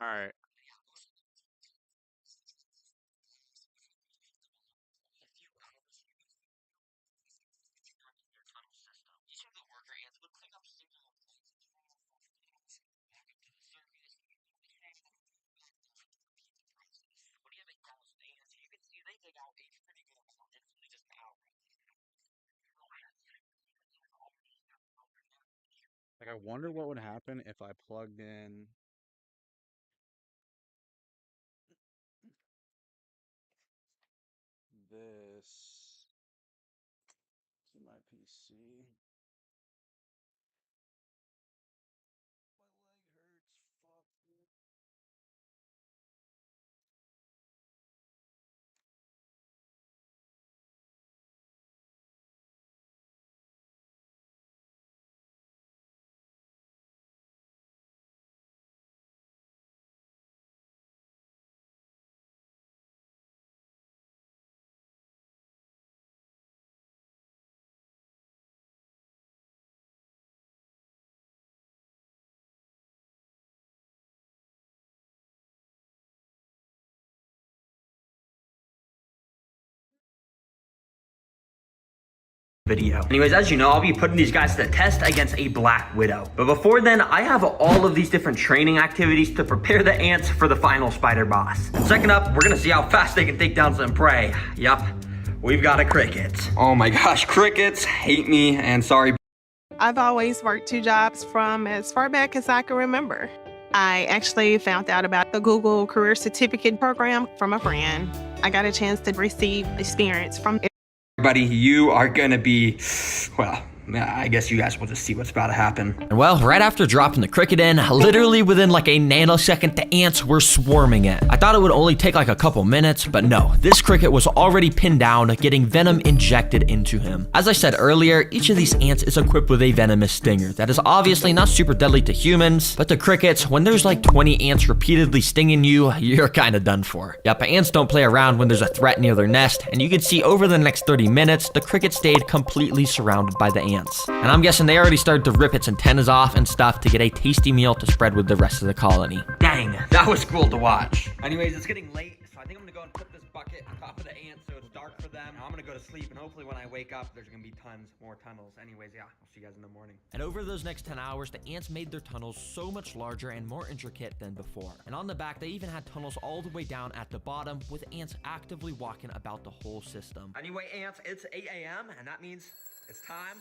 A: All right. Like, I wonder what would happen if I plugged in this to my PC. My leg hurts. Fuck.
F: Video. Anyways, as you know, I'll be putting these guys to the test against a Black Widow. But before then, I have all of these different training activities to prepare the ants for the final spider boss. And second up, we're gonna see how fast they can take down some prey. Yup, we've got a cricket. Oh my gosh, crickets hate me, and sorry.
G: I've always worked 2 jobs from as far back as I can remember. I actually found out about the Google Career Certificate program from a friend. I got a chance to receive experience from
F: Everybody, you are gonna be, well, I guess you guys will just see what's about to happen.
H: And well, right after dropping the cricket in, literally within like a nanosecond, the ants were swarming it. I thought it would only take like a couple minutes, but no, this cricket was already pinned down, getting venom injected into him. As I said earlier, each of these ants is equipped with a venomous stinger that is obviously not super deadly to humans, but to crickets, when there's like 20 ants repeatedly stinging you, you're kind of done for. Yep, ants don't play around when there's a threat near their nest, and you can see over the next 30 minutes, the cricket stayed completely surrounded by the ants. And I'm guessing they already started to rip its antennas off and stuff to get a tasty meal to spread with the rest of the colony.
F: Dang, that was cool to watch. Anyways, it's getting late, so I think I'm gonna go and put this bucket on top of the ants so it's dark for them. I'm gonna go to sleep, and hopefully when I wake up, there's gonna be tons more tunnels. Anyways, yeah, I'll see you guys in the morning.
H: And over those next 10 hours, the ants made their tunnels so much larger and more intricate than before. And on the back, they even had tunnels all the way down at the bottom, with ants actively walking about the whole system.
F: Anyway, ants, it's 8 a.m., and that means it's time.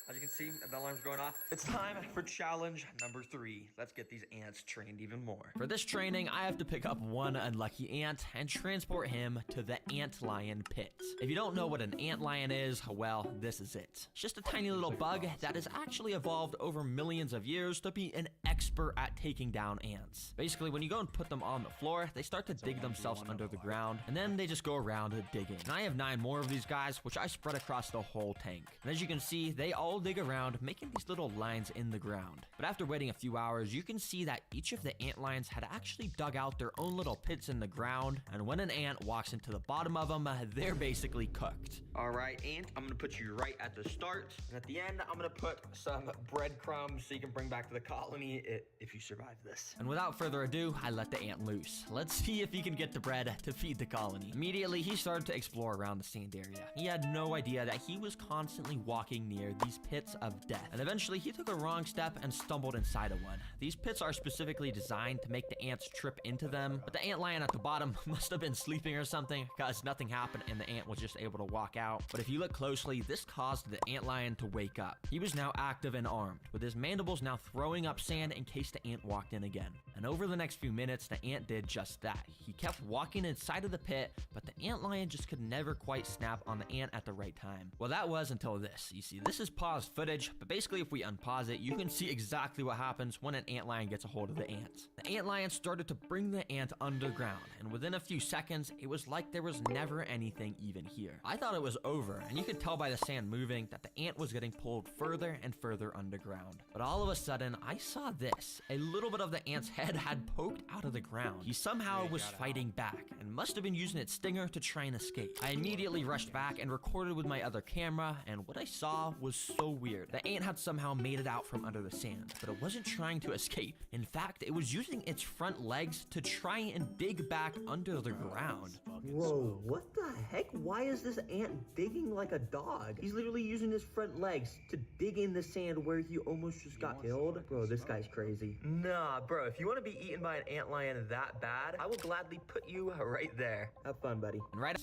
F: As you can see, the alarm's going off. It's time for challenge number 3. Let's get these ants trained even more.
H: For this training, I have to pick up one unlucky ant and transport him to the ant lion pit. If you don't know what an ant lion is, well, this is it. It's just a tiny little bug that has actually evolved over millions of years to be an expert at taking down ants. Basically, when you go and put them on the floor, they start to dig themselves under the ground, and then they just go around digging. And I have 9 more of these guys, which I spread across the whole tank. And as you can see, they all dig around, making these little lines in the ground. But after waiting a few hours, you can see that each of the ant lions had actually dug out their own little pits in the ground, and when an ant walks into the bottom of them, they're basically cooked.
F: All right, ant, I'm gonna put you right at the start, and at the end, I'm gonna put some breadcrumbs so you can bring back to the colony if you survive this.
H: And without further ado, I let the ant loose. Let's see if he can get the bread to feed the colony. Immediately, he started to explore around the sand area. He had no idea that he was constantly walking near these pits of death. And eventually, he took a wrong step and stumbled inside of one. These pits are specifically designed to make the ants trip into them, but the ant lion at the bottom must have been sleeping or something, because nothing happened and the ant was just able to walk out. But if you look closely, this caused the ant lion to wake up. He was now active and armed, with his mandibles now throwing up sand in case the ant walked in again. And over the next few minutes, the ant did just that. He kept walking inside of the pit, but the ant lion just could never quite snap on the ant at the right time. Well, that was until this. You see, this is paused footage, but basically if we unpause it, you can see exactly what happens when an ant lion gets a hold of the ant. The ant lion started to bring the ant underground, and within a few seconds, it was like there was never anything even here. I thought it was over, and you could tell by the sand moving that the ant was getting pulled further and further underground. But all of a sudden, I saw this. A little bit of the ant's head had poked out of the ground. He somehow was fighting back, and must have been using its stinger to try and escape. I immediately rushed back and recorded with my other camera, and what I saw was so so weird. The ant had somehow made it out from under the sand, but it wasn't trying to escape. In fact, it was using its front legs to try and dig back under the ground.
F: Whoa, what the heck? Why is this ant digging like a dog? He's literally using his front legs to dig in the sand where he almost just got killed. Bro, this guy's crazy. Nah, bro, if you want to be eaten by an antlion that bad, I will gladly put you right there. Have fun, buddy.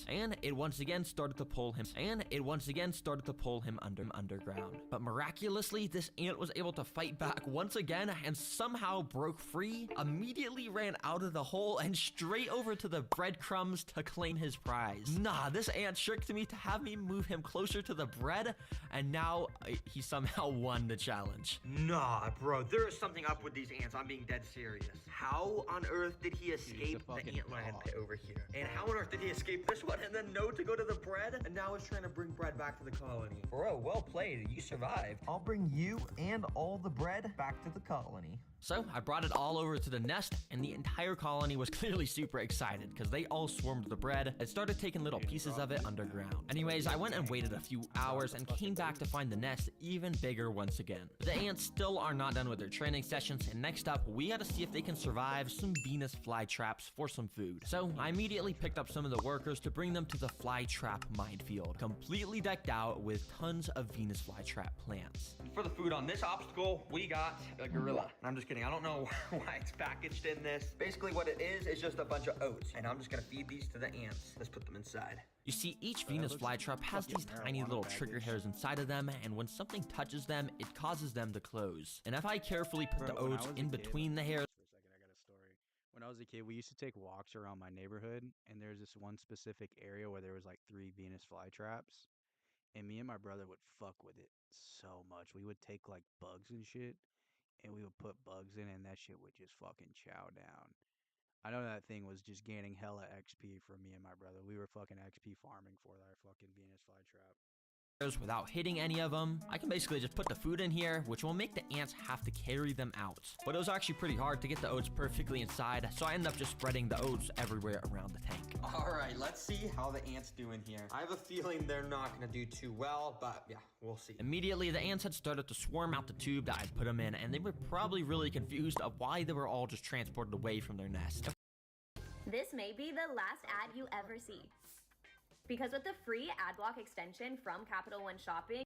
H: And it once again started to pull him, underground. But miraculously, this ant was able to fight back once again and somehow broke free, immediately ran out of the hole and straight over to the breadcrumbs to claim his prize. Nah, this ant tricked me to have me move him closer to the bread, and now he somehow won the challenge.
F: Nah, bro, there is something up with these ants. I'm being dead serious. How on earth did he escape the antlion pit over here? And how on earth did he escape this one and then know to go to the bread? And now he's trying to bring bread back to the colony. Bro, well played. You survived. I'll bring you and all the bread back to the colony.
H: So I brought it all over to the nest, and the entire colony was clearly super excited because they all swarmed the bread and started taking little pieces of it underground. Anyways, I went and waited a few hours and came back to find the nest even bigger once again. The ants still are not done with their training sessions, and next up, we gotta see if they can survive some Venus flytraps for some food. So I immediately picked up some of the workers to bring them to the flytrap minefield, completely decked out with tons of Venus flytrap plants.
F: For the food on this obstacle, we got a gorilla. I'm just kidding. I don't know why it's packaged in this. Basically what it is just a bunch of oats, and I'm just gonna feed these to the ants. Let's put them inside.
H: You see, each Venus flytrap has these tiny little trigger hairs inside of them, and when something touches them, it causes them to close. And if I carefully put the oats in between the hairs,
A: For a second, I got a story. When I was a kid, we used to take walks around my neighborhood, and there's this one specific area where there was like 3 Venus flytraps, and me and my brother would fuck with it so much. We would take like bugs and shit, and we would put bugs in, and that shit would just fucking chow down. I know that thing was just gaining hella XP for me and my brother. We were fucking XP farming for that fucking Venus flytrap.
H: without hitting any of them. I can basically just put the food in here, which will make the ants have to carry them out. But it was actually pretty hard to get the oats perfectly inside, so I ended up just spreading the oats everywhere around the tank.
F: All right, let's see how the ants do in here. I have a feeling they're not gonna do too well, but yeah, we'll see.
H: Immediately, the ants had started to swarm out the tube that I put them in, and they were probably really confused of why they were all just transported away from their nest.
I: This may be the last ad you ever see. Because with the free ad block extension from Capital One Shopping,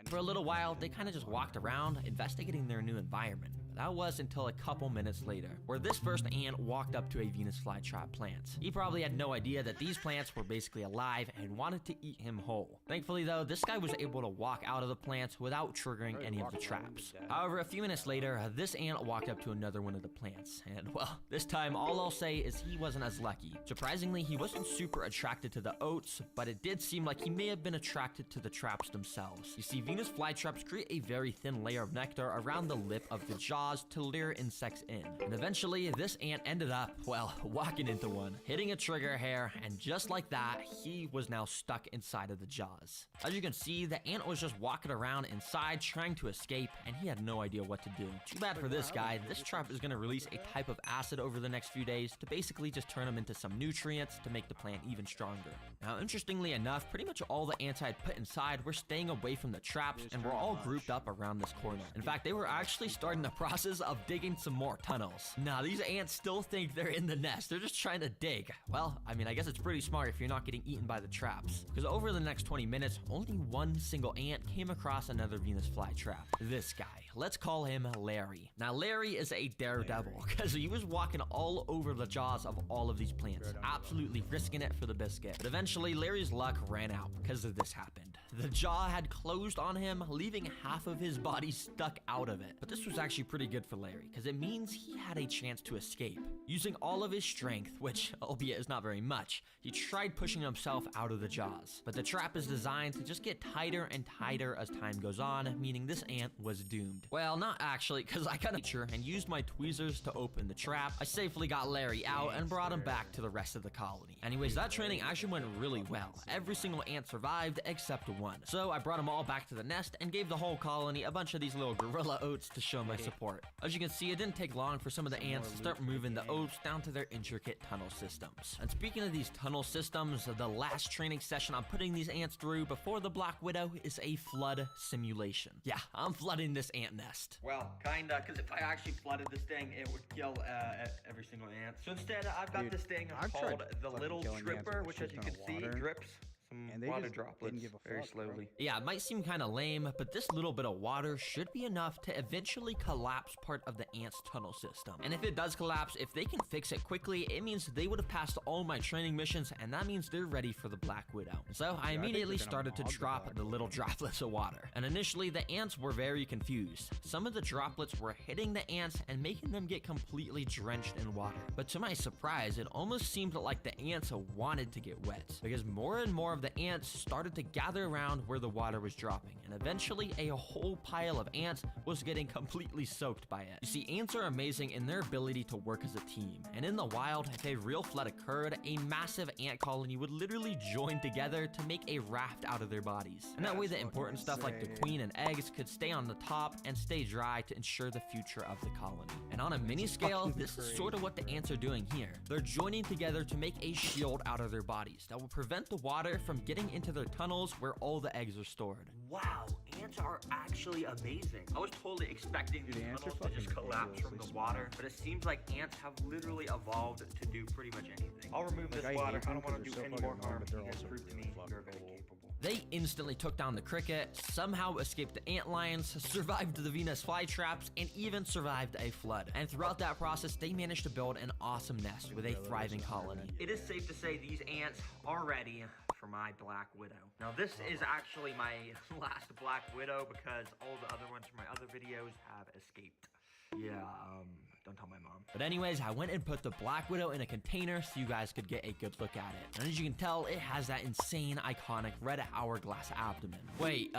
H: For a little while, they kind of just walked around, investigating their new environment. But that was until a couple minutes later, where this first ant walked up to a Venus flytrap plant. He probably had no idea that these plants were basically alive and wanted to eat him whole. Thankfully though, this guy was able to walk out of the plants without triggering any of the traps. However, a few minutes later, this ant walked up to another one of the plants. And well, this time all I'll say is he wasn't as lucky. Surprisingly, he wasn't super attracted to the oats, but it did seem like he may have been attracted to the traps themselves. You see, Venus flytraps create a very thin layer of nectar around the lip of the jaws to lure insects in. And eventually, this ant ended up, well, walking into one, hitting a trigger hair, and just like that, he was now stuck inside of the jaws. As you can see, the ant was just walking around inside trying to escape, and he had no idea what to do. Too bad for this guy. This trap is going to release a type of acid over the next few days to basically just turn him into some nutrients to make the plant even stronger. Now, interestingly enough, pretty much all the ants I had put inside were staying away from the traps, and were all grouped up around this corner. In fact, they were actually starting the process of digging some more tunnels. Now, these ants still think they're in the nest. They're just trying to dig. Well, I mean, I guess it's pretty smart if you're not getting eaten by the traps. Because over the next 20 minutes, only one single ant came across another Venus flytrap. This guy. Let's call him Larry. Now, Larry is a daredevil because he was walking all over the jaws of all of these plants, absolutely risking it for the biscuit. But eventually, Larry's luck ran out because of this happened. The jaw had closed on him, leaving half of his body stuck out of it. But this was actually pretty good for Larry, because it means he had a chance to escape. Using all of his strength, which, albeit is not very much, he tried pushing himself out of the jaws. But the trap is designed to just get tighter and tighter as time goes on, meaning this ant was doomed. Well, not actually, because I got nature and used my tweezers to open the trap. I safely got Larry out and brought him back to the rest of the colony. Anyways, that training actually went really well. Every single ant survived except one. So I brought them all back to the nest and gave the whole colony a bunch of these little gorilla oats to show my support. part. As you can see, it didn't take long for some of the ants to start moving the oats down to their intricate tunnel systems. And speaking of these tunnel systems, the last training session I'm putting these ants through before the Black Widow is a flood simulation. Yeah, I'm flooding this ant nest.
F: Well, kinda, because if I actually flooded this thing, it would kill every single ant. So instead, I've got this thing called the Little Dripper, which as you can see, drips some water droplets very slowly.
H: Yeah, it might seem kind of lame, but this little bit of water should be enough to eventually collapse part of the ants' tunnel system. And if it does collapse, if they can fix it quickly, it means they would have passed all my training missions, and that means they're ready for the Black Widow. So I immediately started to drop the little droplets of water. And initially, the ants were very confused. Some of the droplets were hitting the ants and making them get completely drenched in water. But to my surprise, it almost seemed like the ants wanted to get wet, because more and more of the ants started to gather around where the water was dropping, and eventually a whole pile of ants was getting completely soaked by it. You see, ants are amazing in their ability to work as a team, and in the wild, if a real flood occurred, a massive ant colony would literally join together to make a raft out of their bodies. And that way the important stuff like the queen and eggs could stay on the top and stay dry to ensure the future of the colony. And on a mini scale, this is sort of what the ants are doing here. They're joining together to make a shield out of their bodies that will prevent the water from getting into their tunnels where all the eggs are stored.
F: Wow, ants are actually amazing. I was totally expecting these tunnels to just collapse from the water, but it seems like ants have literally evolved to do pretty much anything. I'll remove this water. I don't want to do any more harm. You guys prove to me you're very capable.
H: They instantly took down the cricket, somehow escaped the ant lions, survived the Venus flytraps, and even survived a flood. And throughout that process, they managed to build an awesome nest with a thriving colony.
F: It is safe to say these ants are ready for my Black Widow. Now this is actually my last Black Widow because all the other ones from my other videos have escaped. Yeah, don't tell my mom.
H: But anyways, I went and put the Black Widow in a container so you guys could get a good look at it. And as you can tell, it has that insane, iconic red hourglass abdomen. Wait,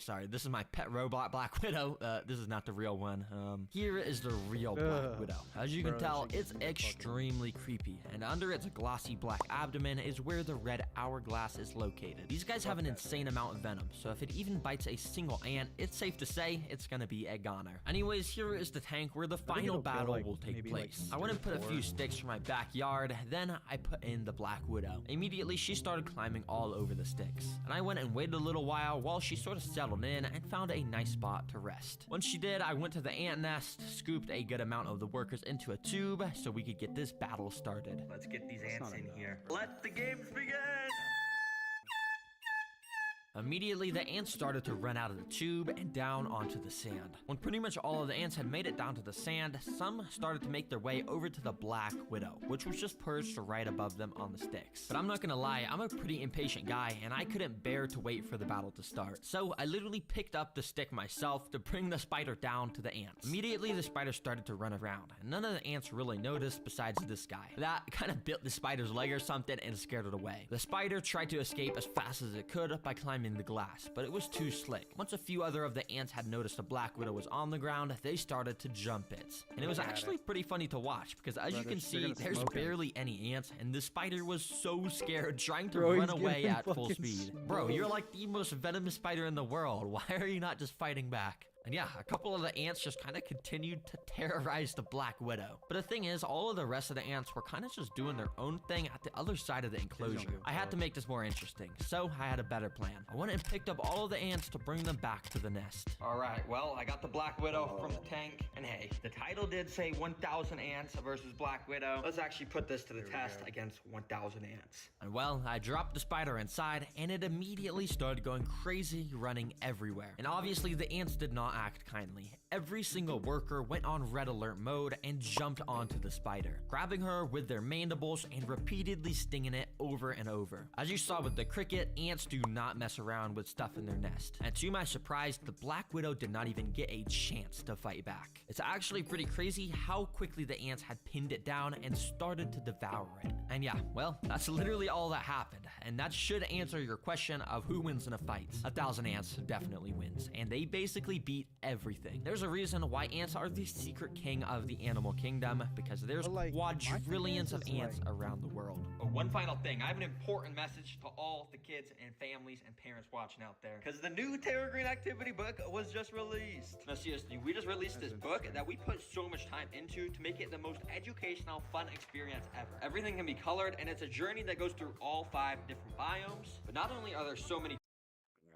H: sorry. This is my pet robot Black Widow. This is not the real one. Here is the real Black Widow. As you can tell, it's extremely creepy. And under its glossy black abdomen is where the red hourglass is located. These guys have an insane amount of venom, so if it even bites a single ant, it's safe to say it's gonna be a goner. Anyways, here is the tank where the final battle will take place. I went and put a few sticks from my backyard, then I put in the Black Widow. Immediately, she started climbing all over the sticks, and I went and waited a little while she sort of settled in and found a nice spot to rest. Once she did, I went to the ant nest, scooped a good amount of the workers into a tube so we could get this battle started.
F: Let's get these ants in here. Let the games begin!
H: Immediately, the ants started to run out of the tube and down onto the sand. When pretty much all of the ants had made it down to the sand, some started to make their way over to the Black Widow, which was just perched right above them on the sticks. But I'm not gonna lie, I'm a pretty impatient guy, and I couldn't bear to wait for the battle to start. So I literally picked up the stick myself to bring the spider down to the ants. Immediately, the spider started to run around, and none of the ants really noticed besides this guy. That kind of bit the spider's leg or something and scared it away. The spider tried to escape as fast as it could by climbing the glass, but it was too slick. Once a few other of the ants had noticed the Black Widow was on the ground, they started to jump it. And it was actually pretty funny to watch, because as you can see, there's barely any ants, and the spider was so scared, trying to run away at full speed. Bro, you're like the most venomous spider in the world. Why are you not just fighting back? And yeah, a couple of the ants just kind of continued to terrorize the Black Widow. But the thing is, all of the rest of the ants were kind of just doing their own thing at the other side of the enclosure. I had to make this more interesting, so I had a better plan. I went and picked up all of the ants to bring them back to the nest.
F: Alright, well, I got the Black Widow from the tank. And hey, the title did say 1,000 ants versus Black Widow. Let's actually put this to the test against 1,000 ants.
H: And well, I dropped the spider inside, and it immediately started going crazy, running everywhere. And obviously, the ants did not act kindly. Every single worker went on red alert mode and jumped onto the spider, grabbing her with their mandibles and repeatedly stinging it over and over. As you saw with the cricket, ants do not mess around with stuff in their nest. And to my surprise, the Black Widow did not even get a chance to fight back. It's actually pretty crazy how quickly the ants had pinned it down and started to devour it. And yeah, well, that's literally all that happened. And that should answer your question of who wins in a fight. 1,000 ants definitely wins, and they basically beat everything. There's a reason why ants are the secret king of the animal kingdom, because there's quadrillions of ants around the world.
F: Oh, one final thing. I have an important message to all the kids and families and parents watching out there, because the new Terra Green activity book was just released. No, seriously, we just released this book that we put so much time into to make it the most educational, fun experience ever. Everything can be colored, and it's a journey that goes through all 5 different biomes. But not only are there so many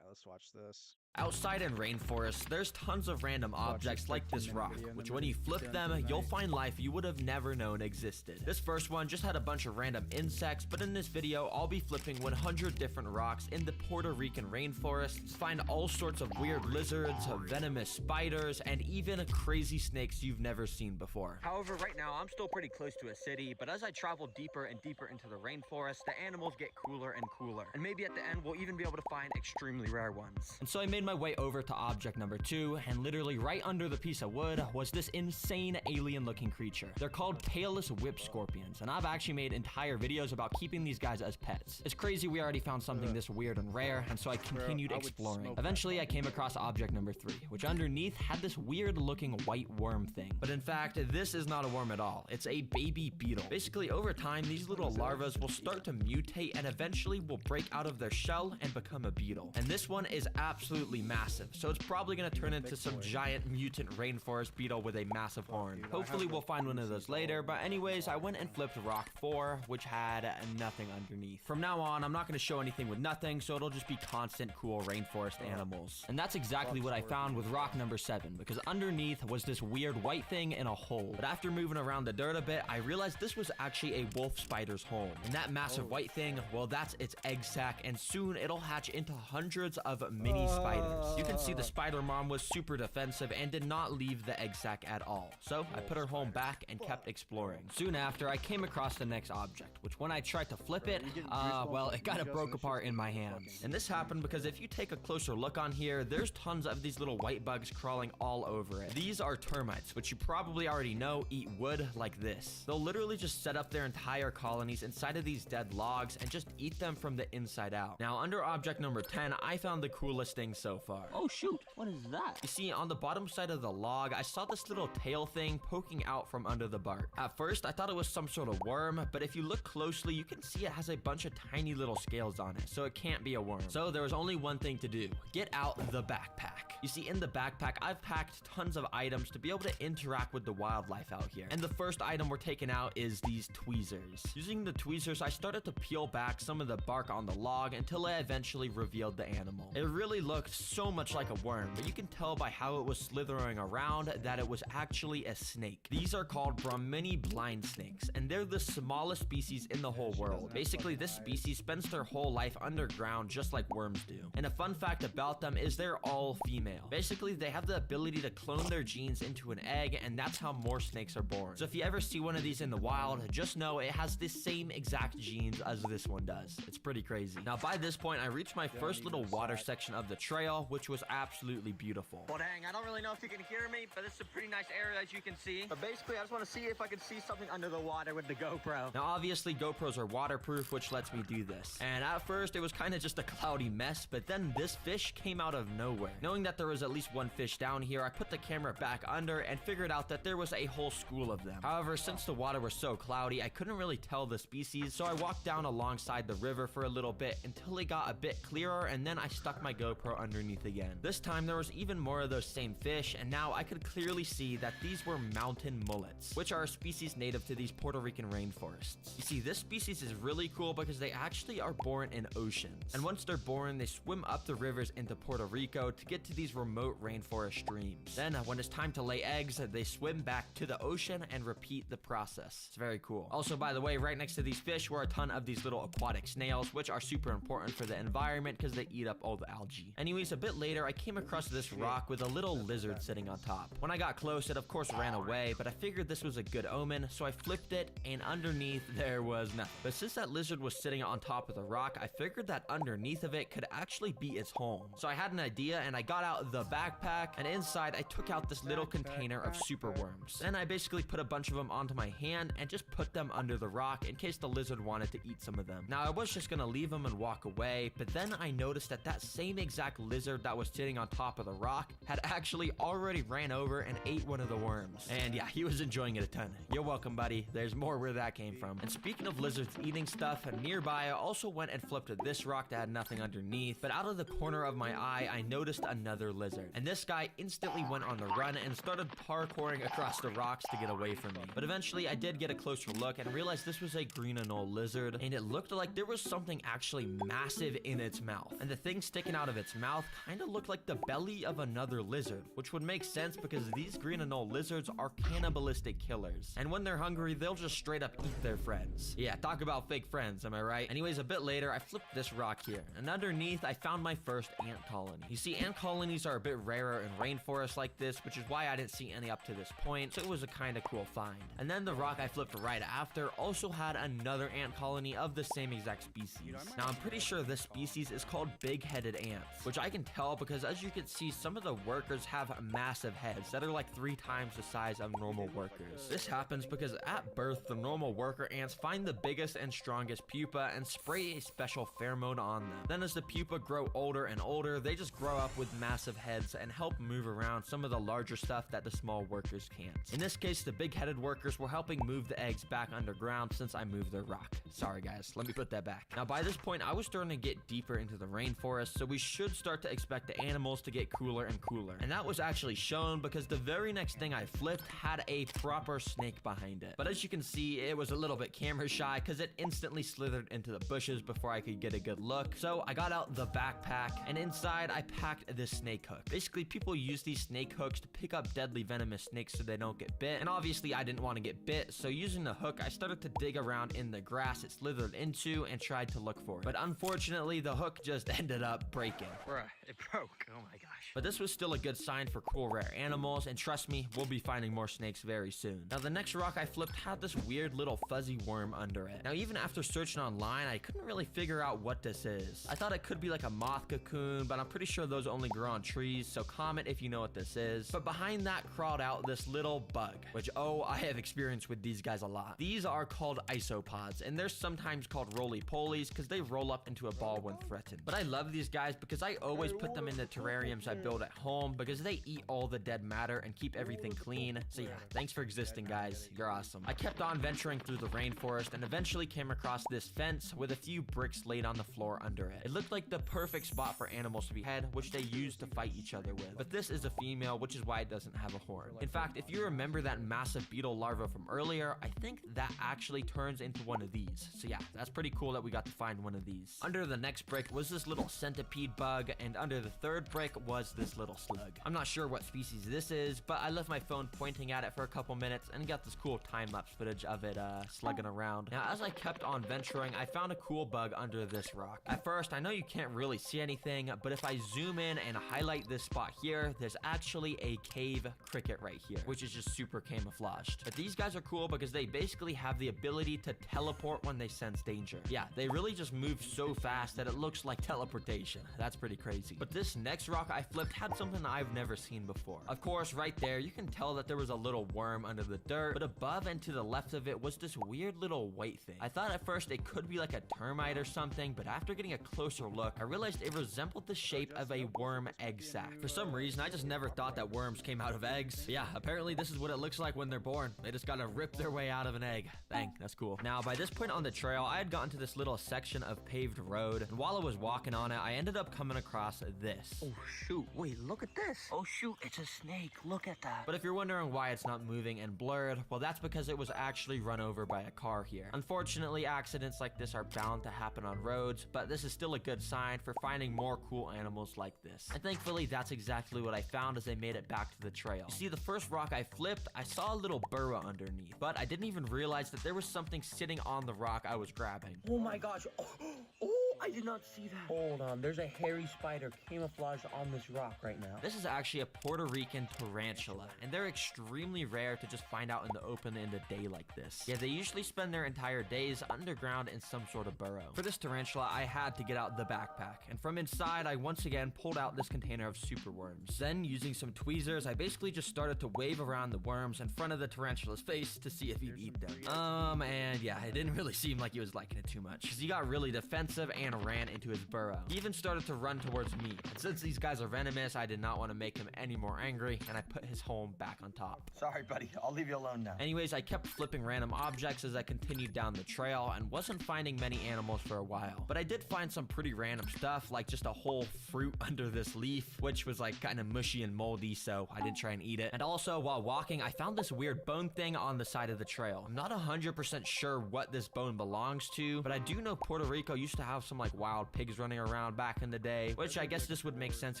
A: Let's watch this.
H: Outside in rainforests, there's tons of random objects like this rock, which when you flip them, you'll find life you would have never known existed. This first one just had a bunch of random insects, but in this video, I'll be flipping 100 different rocks in the Puerto Rican rainforests, find all sorts of weird lizards, venomous spiders, and even crazy snakes you've never seen before. However, right now, I'm still pretty close to a city, but as I travel deeper and deeper into the rainforest, the animals get cooler and cooler. And maybe at the end, we'll even be able to find extremely rare ones. And so I made my way over to object number 2, and literally right under the piece of wood was this insane alien looking creature. They're called tailless whip scorpions, and I've actually made entire videos about keeping these guys as pets. It's crazy we already found something this weird and rare, and so I continued exploring. Eventually I came across object number 3, which underneath had this weird looking white worm thing. But in fact, this is not a worm at all. It's a baby beetle. Basically, over time, these little larvas will start to mutate and eventually will break out of their shell and become a beetle. And this one is absolutely massive, so it's probably gonna turn into some giant mutant rainforest beetle with a massive horn. Hopefully we'll find one of those later, but anyways, I went and flipped rock 4, which had nothing underneath. From now on, I'm not gonna show anything with nothing, so it'll just be constant cool rainforest animals. And that's exactly what I found with rock number 7, because underneath was this weird white thing in a hole. But after moving around the dirt a bit, I realized this was actually a wolf spider's home. And that massive white thing, well, that's its egg sac, and soon it'll hatch into hundreds of mini spiders. You can see the spider mom was super defensive and did not leave the egg sac at all. So I put her home back and kept exploring. Soon after, I came across the next object, which when I tried to flip it, well, it kind of broke apart in my hands. And this happened because if you take a closer look on here, there's tons of these little white bugs crawling all over it. These are termites, which you probably already know eat wood like this. They'll literally just set up their entire colonies inside of these dead logs and just eat them from the inside out. Now, under object number 10, I found the coolest thing so far.
J: Oh shoot, what is that?
H: You see, on the bottom side of the log, I saw this little tail thing poking out from under the bark. At first, I thought it was some sort of worm, but if you look closely, you can see it has a bunch of tiny little scales on it, so it can't be a worm. So there was only one thing to do: get out the backpack. You see, in the backpack, I've packed tons of items to be able to interact with the wildlife out here. And the first item we're taking out is these tweezers. Using the tweezers, I started to peel back some of the bark on the log until I eventually revealed the animal. It really looked so much like a worm, but you can tell by how it was slithering around that it was actually a snake. These are called Brahmini blind snakes, and they're the smallest species in the whole world. Basically, this species spends their whole life underground just like worms do. And a fun fact about them is they're all female. Basically, they have the ability to clone their genes into an egg, and that's how more snakes are born. So if you ever see one of these in the wild, just know it has the same exact genes as this one does. It's pretty crazy. Now, by this point, I reached my first little water section of the trail, which was absolutely beautiful.
F: Well, dang, I don't really know if you can hear me, but this is a pretty nice area, as you can see. But basically, I just want to see if I can see something under the water with the GoPro.
H: Now, obviously, GoPros are waterproof, which lets me do this. And at first, it was kind of just a cloudy mess, but then this fish came out of nowhere. Knowing that there was at least one fish down here, I put the camera back under and figured out that there was a whole school of them. However, since the water was so cloudy, I couldn't really tell the species, so I walked down alongside the river for a little bit until it got a bit clearer, and then I stuck my GoPro underneath again. This time, there was even more of those same fish, and now I could clearly see that these were mountain mullets, which are a species native to these Puerto Rican rainforests. You see, this species is really cool because they actually are born in oceans, and once they're born, they swim up the rivers into Puerto Rico to get to these remote rainforest streams. Then, when it's time to lay eggs, they swim back to the ocean and repeat the process. It's very cool. Also, by the way, right next to these fish were a ton of these little aquatic snails, which are super important for the environment because they eat up all the algae. Anyways, Anyways, a bit later, I came across this rock with a little lizard sitting on top. When I got close, it of course ran away, but I figured this was a good omen, so I flipped it, and underneath there was nothing. But since that lizard was sitting on top of the rock, I figured that underneath of it could actually be its home. So I had an idea, and I got out the backpack, and inside I took out this little container of super worms. Then I basically put a bunch of them onto my hand and just put them under the rock in case the lizard wanted to eat some of them. Now I was just gonna leave them and walk away, but then I noticed that that same exact lizard that was sitting on top of the rock had actually already ran over and ate one of the worms. And yeah, he was enjoying it a ton. You're welcome, buddy. There's more where that came from. And speaking of lizards eating stuff, nearby I also went and flipped this rock that had nothing underneath, but out of the corner of my eye, I noticed another lizard. And this guy instantly went on the run and started parkouring across the rocks to get away from me. But eventually I did get a closer look and realized this was a green anole lizard, and it looked like there was something actually massive in its mouth. And the thing sticking out of its mouth kind of looked like the belly of another lizard, which would make sense because these green anole lizards are cannibalistic killers. And when they're hungry, they'll just straight up eat their friends. Yeah, talk about fake friends, am I right? Anyways, a bit later, I flipped this rock here, and underneath, I found my first ant colony. You see, ant colonies are a bit rarer in rainforests like this, which is why I didn't see any up to this point, so it was a kind of cool find. And then the rock I flipped right after also had another ant colony of the same exact species. Now, I'm pretty sure this species is called big-headed ants, which I can tell because as you can see, some of the workers have massive heads that are like 3 times the size of normal workers. This happens because at birth, the normal worker ants find the biggest and strongest pupa and spray a special pheromone on them. Then as the pupa grow older and older, they just grow up with massive heads and help move around some of the larger stuff that the small workers can't. In this case, the big-headed workers were helping move the eggs back underground since I moved their rock. Sorry guys, let me put that back. Now by this point, I was starting to get deeper into the rainforest, so we should start to expect the animals to get cooler and cooler. And that was actually shown because the very next thing I flipped had a proper snake behind it. But as you can see, it was a little bit camera shy because it instantly slithered into the bushes before I could get a good look. So I got out the backpack, and inside I packed this snake hook. Basically, people use these snake hooks to pick up deadly venomous snakes so they don't get bit. And obviously I didn't want to get bit, so using the hook, I started to dig around in the grass it slithered into and tried to look for it. But unfortunately, the hook just ended up breaking. Bruh, it broke. Oh my gosh. But this was still a good sign for cool rare animals, and trust me, we'll be finding more snakes very soon. Now the next rock I flipped had this weird little fuzzy worm under it. Now even after searching online, I couldn't really figure out what this is. I thought it could be like a moth cocoon, but I'm pretty sure those only grow on trees, so comment if you know what this is. But behind that crawled out this little bug, which oh, I have experience with these guys a lot. These are called isopods, and they're sometimes called roly-polies because they roll up into a ball when threatened. But I love these guys because I always put them in the terrariums I build at home because they eat all the dead matter and keep everything clean. So yeah, thanks for existing, guys. You're awesome. I kept on venturing through the rainforest and eventually came across this fence with a few bricks laid on the floor under it. It looked like the perfect spot for animals to be had, which they use to fight each other with. But this is a female, which is why it doesn't have a horn. In fact, if you remember that massive beetle larva from earlier, I think that actually turns into one of these. So yeah, that's pretty cool that we got to find one of these. Under the next brick was this little centipede bug, and under the third brick was this little slug. I'm not sure what species this is, but I left my phone pointing at it for a couple minutes and got this cool time-lapse footage of it slugging around. Now, as I kept on venturing, I found a cool bug under this rock. At first, I know you can't really see anything, but if I zoom in and highlight this spot here, there's actually a cave cricket right here, which is just super camouflaged. But these guys are cool because they basically have the ability to teleport when they sense danger. Yeah, they really just move so fast that it looks like teleportation. That's pretty crazy. But this next rock I flipped had something I've never seen before. Of course, right there, you can tell that there was a little worm under the dirt, but above and to the left of it was this weird little white thing. I thought at first it could be like a termite or something, but after getting a closer look, I realized it resembled the shape of a worm egg sac. For some reason, I just never thought that worms came out of eggs. Yeah, apparently this is what it looks like when they're born. They just gotta rip their way out of an egg. Dang, that's cool. Now, by this point on the trail, I had gotten to this little section of paved road, and while I was walking on it, I ended up coming across this.
F: Oh shoot, wait, look at this. Oh shoot, it's a snake. Look at that.
H: But if you're wondering why it's not moving and blurred, well, that's because it was actually run over by a car here. Unfortunately, accidents like this are bound to happen on roads, but this is still a good sign for finding more cool animals like this. And thankfully, that's exactly what I found as I made it back to the trail. You see, the first rock I flipped, I saw a little burrow underneath, but I didn't even realize that there was something sitting on the rock I was grabbing.
F: Oh my gosh. Oh, I did not see that. Hold on, there's a hairy spider camouflaged on this rock right now.
H: This is actually a Puerto Rican tarantula, and they're extremely rare to just find out in the open in the day like this. Yeah, they usually spend their entire days underground in some sort of burrow. For this tarantula, I had to get out the backpack, and from inside, I once again pulled out this container of super worms. Then, using some tweezers, I basically just started to wave around the worms in front of the tarantula's face to see if he'd eat them. And yeah, it didn't really seem like he was liking it too much, because he got really defensive and ran into his burrow. He even started to run towards me, and since these guys are venomous, I did not want to make him any more angry, and I put his home back on top.
F: Sorry, buddy. I'll leave you alone now.
H: Anyways, I kept flipping random objects as I continued down the trail and wasn't finding many animals for a while. But I did find some pretty random stuff, like just a whole fruit under this leaf, which was like kind of mushy and moldy, so I didn't try and eat it. And also, while walking, I found this weird bone thing on the side of the trail. I'm not 100% sure what this bone belongs to, but I do know Puerto Rico used to have some like wild pigs running around back in the day, which I guess this would make sense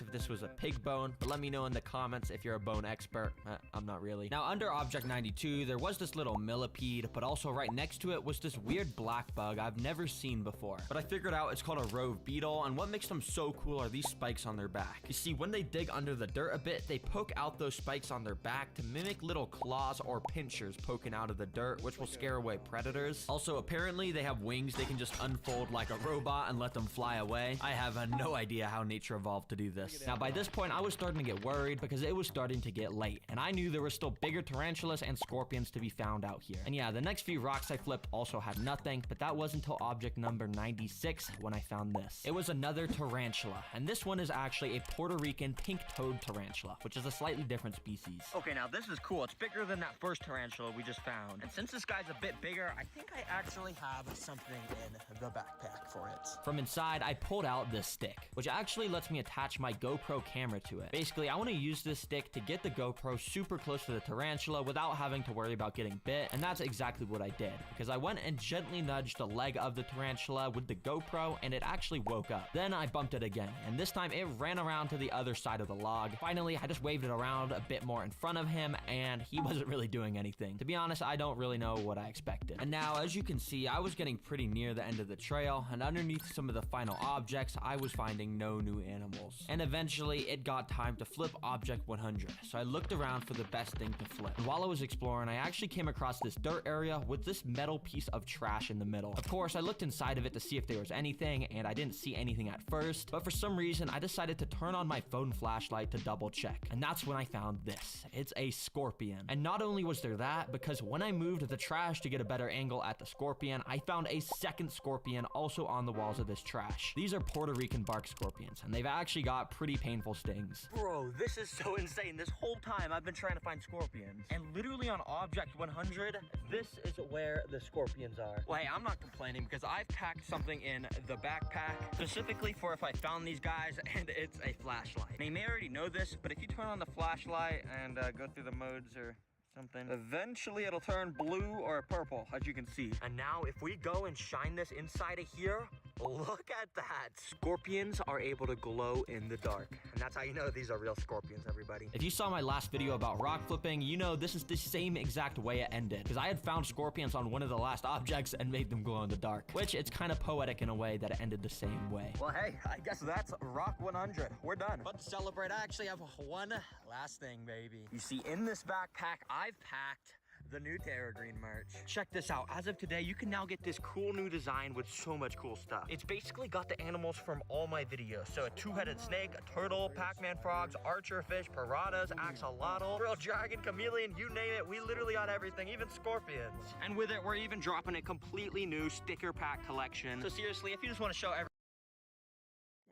H: if this was a pig bone, but let me know in the comments if you're a bone expert. I'm not really. Now, under Object 92, there was this little millipede, but also right next to it was this weird black bug I've never seen before. But I figured out it's called a rove beetle, and what makes them so cool are these spikes on their back. You see, when they dig under the dirt a bit, they poke out those spikes on their back to mimic little claws or pinchers poking out of the dirt, which will scare away predators. Also, apparently, they have wings they can just unfold like a robot and let them fly away. I have no idea how nature evolved to do this. Now, by this point, I was starting to get worried because it was starting to get late, and I knew there were still bigger tarantulas and scorpions to be found out here. And yeah, the next few rocks I flipped also had nothing, but that was until object number 96 when I found this. It was another tarantula, and this one is actually a Puerto Rican pink-toed tarantula, which is a slightly different species.
F: Okay, now this is cool. It's bigger than that first tarantula we just found. And since this guy's a bit bigger, I think I actually have something in the backpack for it.
H: From inside, I pulled out this stick, which actually lets me attach my GoPro camera to it. Basically, I want to use this stick to get the GoPro super close to the tarantula without having to worry about getting bit, and that's exactly what I did, because I went and gently nudged the leg of the tarantula with the GoPro, and it actually woke up. Then I bumped it again, and this time it ran around to the other side of the log. Finally, I just waved it around a bit more in front of him, and he wasn't really doing anything. To be honest, I don't really know what I expected. And now, as you can see, I was getting pretty near the end of the trail, and underneath some of the final objects, I was finding no new animals. And eventually, it got time to flip object 100, so I looked around for the best thing to flip. And while I was exploring, I actually came across this dirt area with this metal piece of trash in the middle. Of course, I looked inside of it to see if there was anything, and I didn't see anything at first, but for some reason, I decided to turn on my phone flashlight to double check, and that's when I found this. It's a scorpion. And not only was there that, because when I moved the trash to get a better angle at the scorpion, I found a second scorpion also on the walls of this trash. These are Puerto Rican bark scorpions, and they've actually got pretty painful stings.
F: Bro, this is so insane. This whole time I've been trying to find scorpions, and literally on object 100, this is where the scorpions are. Well, hey, I'm not complaining because I've packed something in the backpack specifically for if I found these guys, and it's a flashlight. Now, you may already know this, but if you turn on the flashlight and go through the modes or something, eventually it'll turn blue or purple, as you can see. And now if we go and shine this inside of here, look at that. Scorpions are able to glow in the dark, and that's how you know these are real scorpions, everybody.
H: If you saw my last video about rock flipping, you know this is the same exact way it ended, because I had found scorpions on one of the last objects and made them glow in the dark, which it's kind of poetic in a way that it ended the same way.
F: Well, hey, I guess that's rock 100. We're done. But to celebrate, I actually have one last thing, baby. You see, in this backpack, I've packed the new Terra Green merch. Check this out. As of today, you can now get this cool new design with so much cool stuff. It's basically got the animals from all my videos. So a two-headed snake, a turtle, Pac-Man frogs, archer fish, piranhas, axolotl, real dragon, chameleon, you name it. We literally got everything, even scorpions. And with it, we're even dropping a completely new sticker pack collection. So seriously, if you just want to show everything.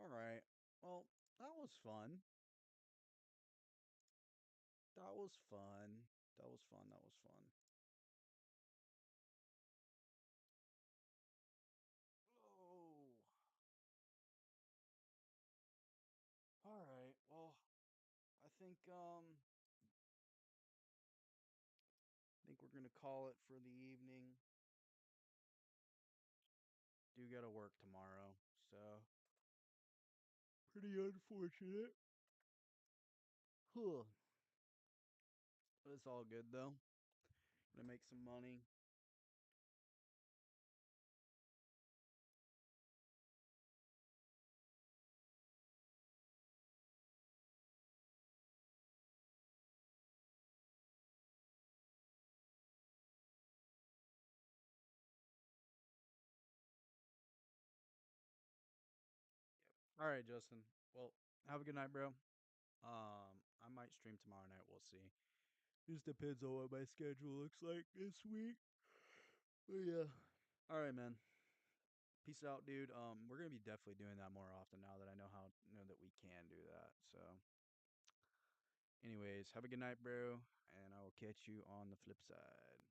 A: All right. Well, that was fun. That was fun. That was fun. That was fun. Oh. All right. Well, I think we're gonna call it for the evening. Do gotta work tomorrow, so pretty unfortunate. Huh. But it's all good though. Gonna make some money. All right, Justin. Well, have a good night, bro. I might stream tomorrow night. We'll see. Just depends on what my schedule looks like this week. But yeah. All right, man. Peace out, dude. We're gonna be definitely doing that more often now that I know that we can do that. So, anyways, have a good night, bro, and I will catch you on the flip side.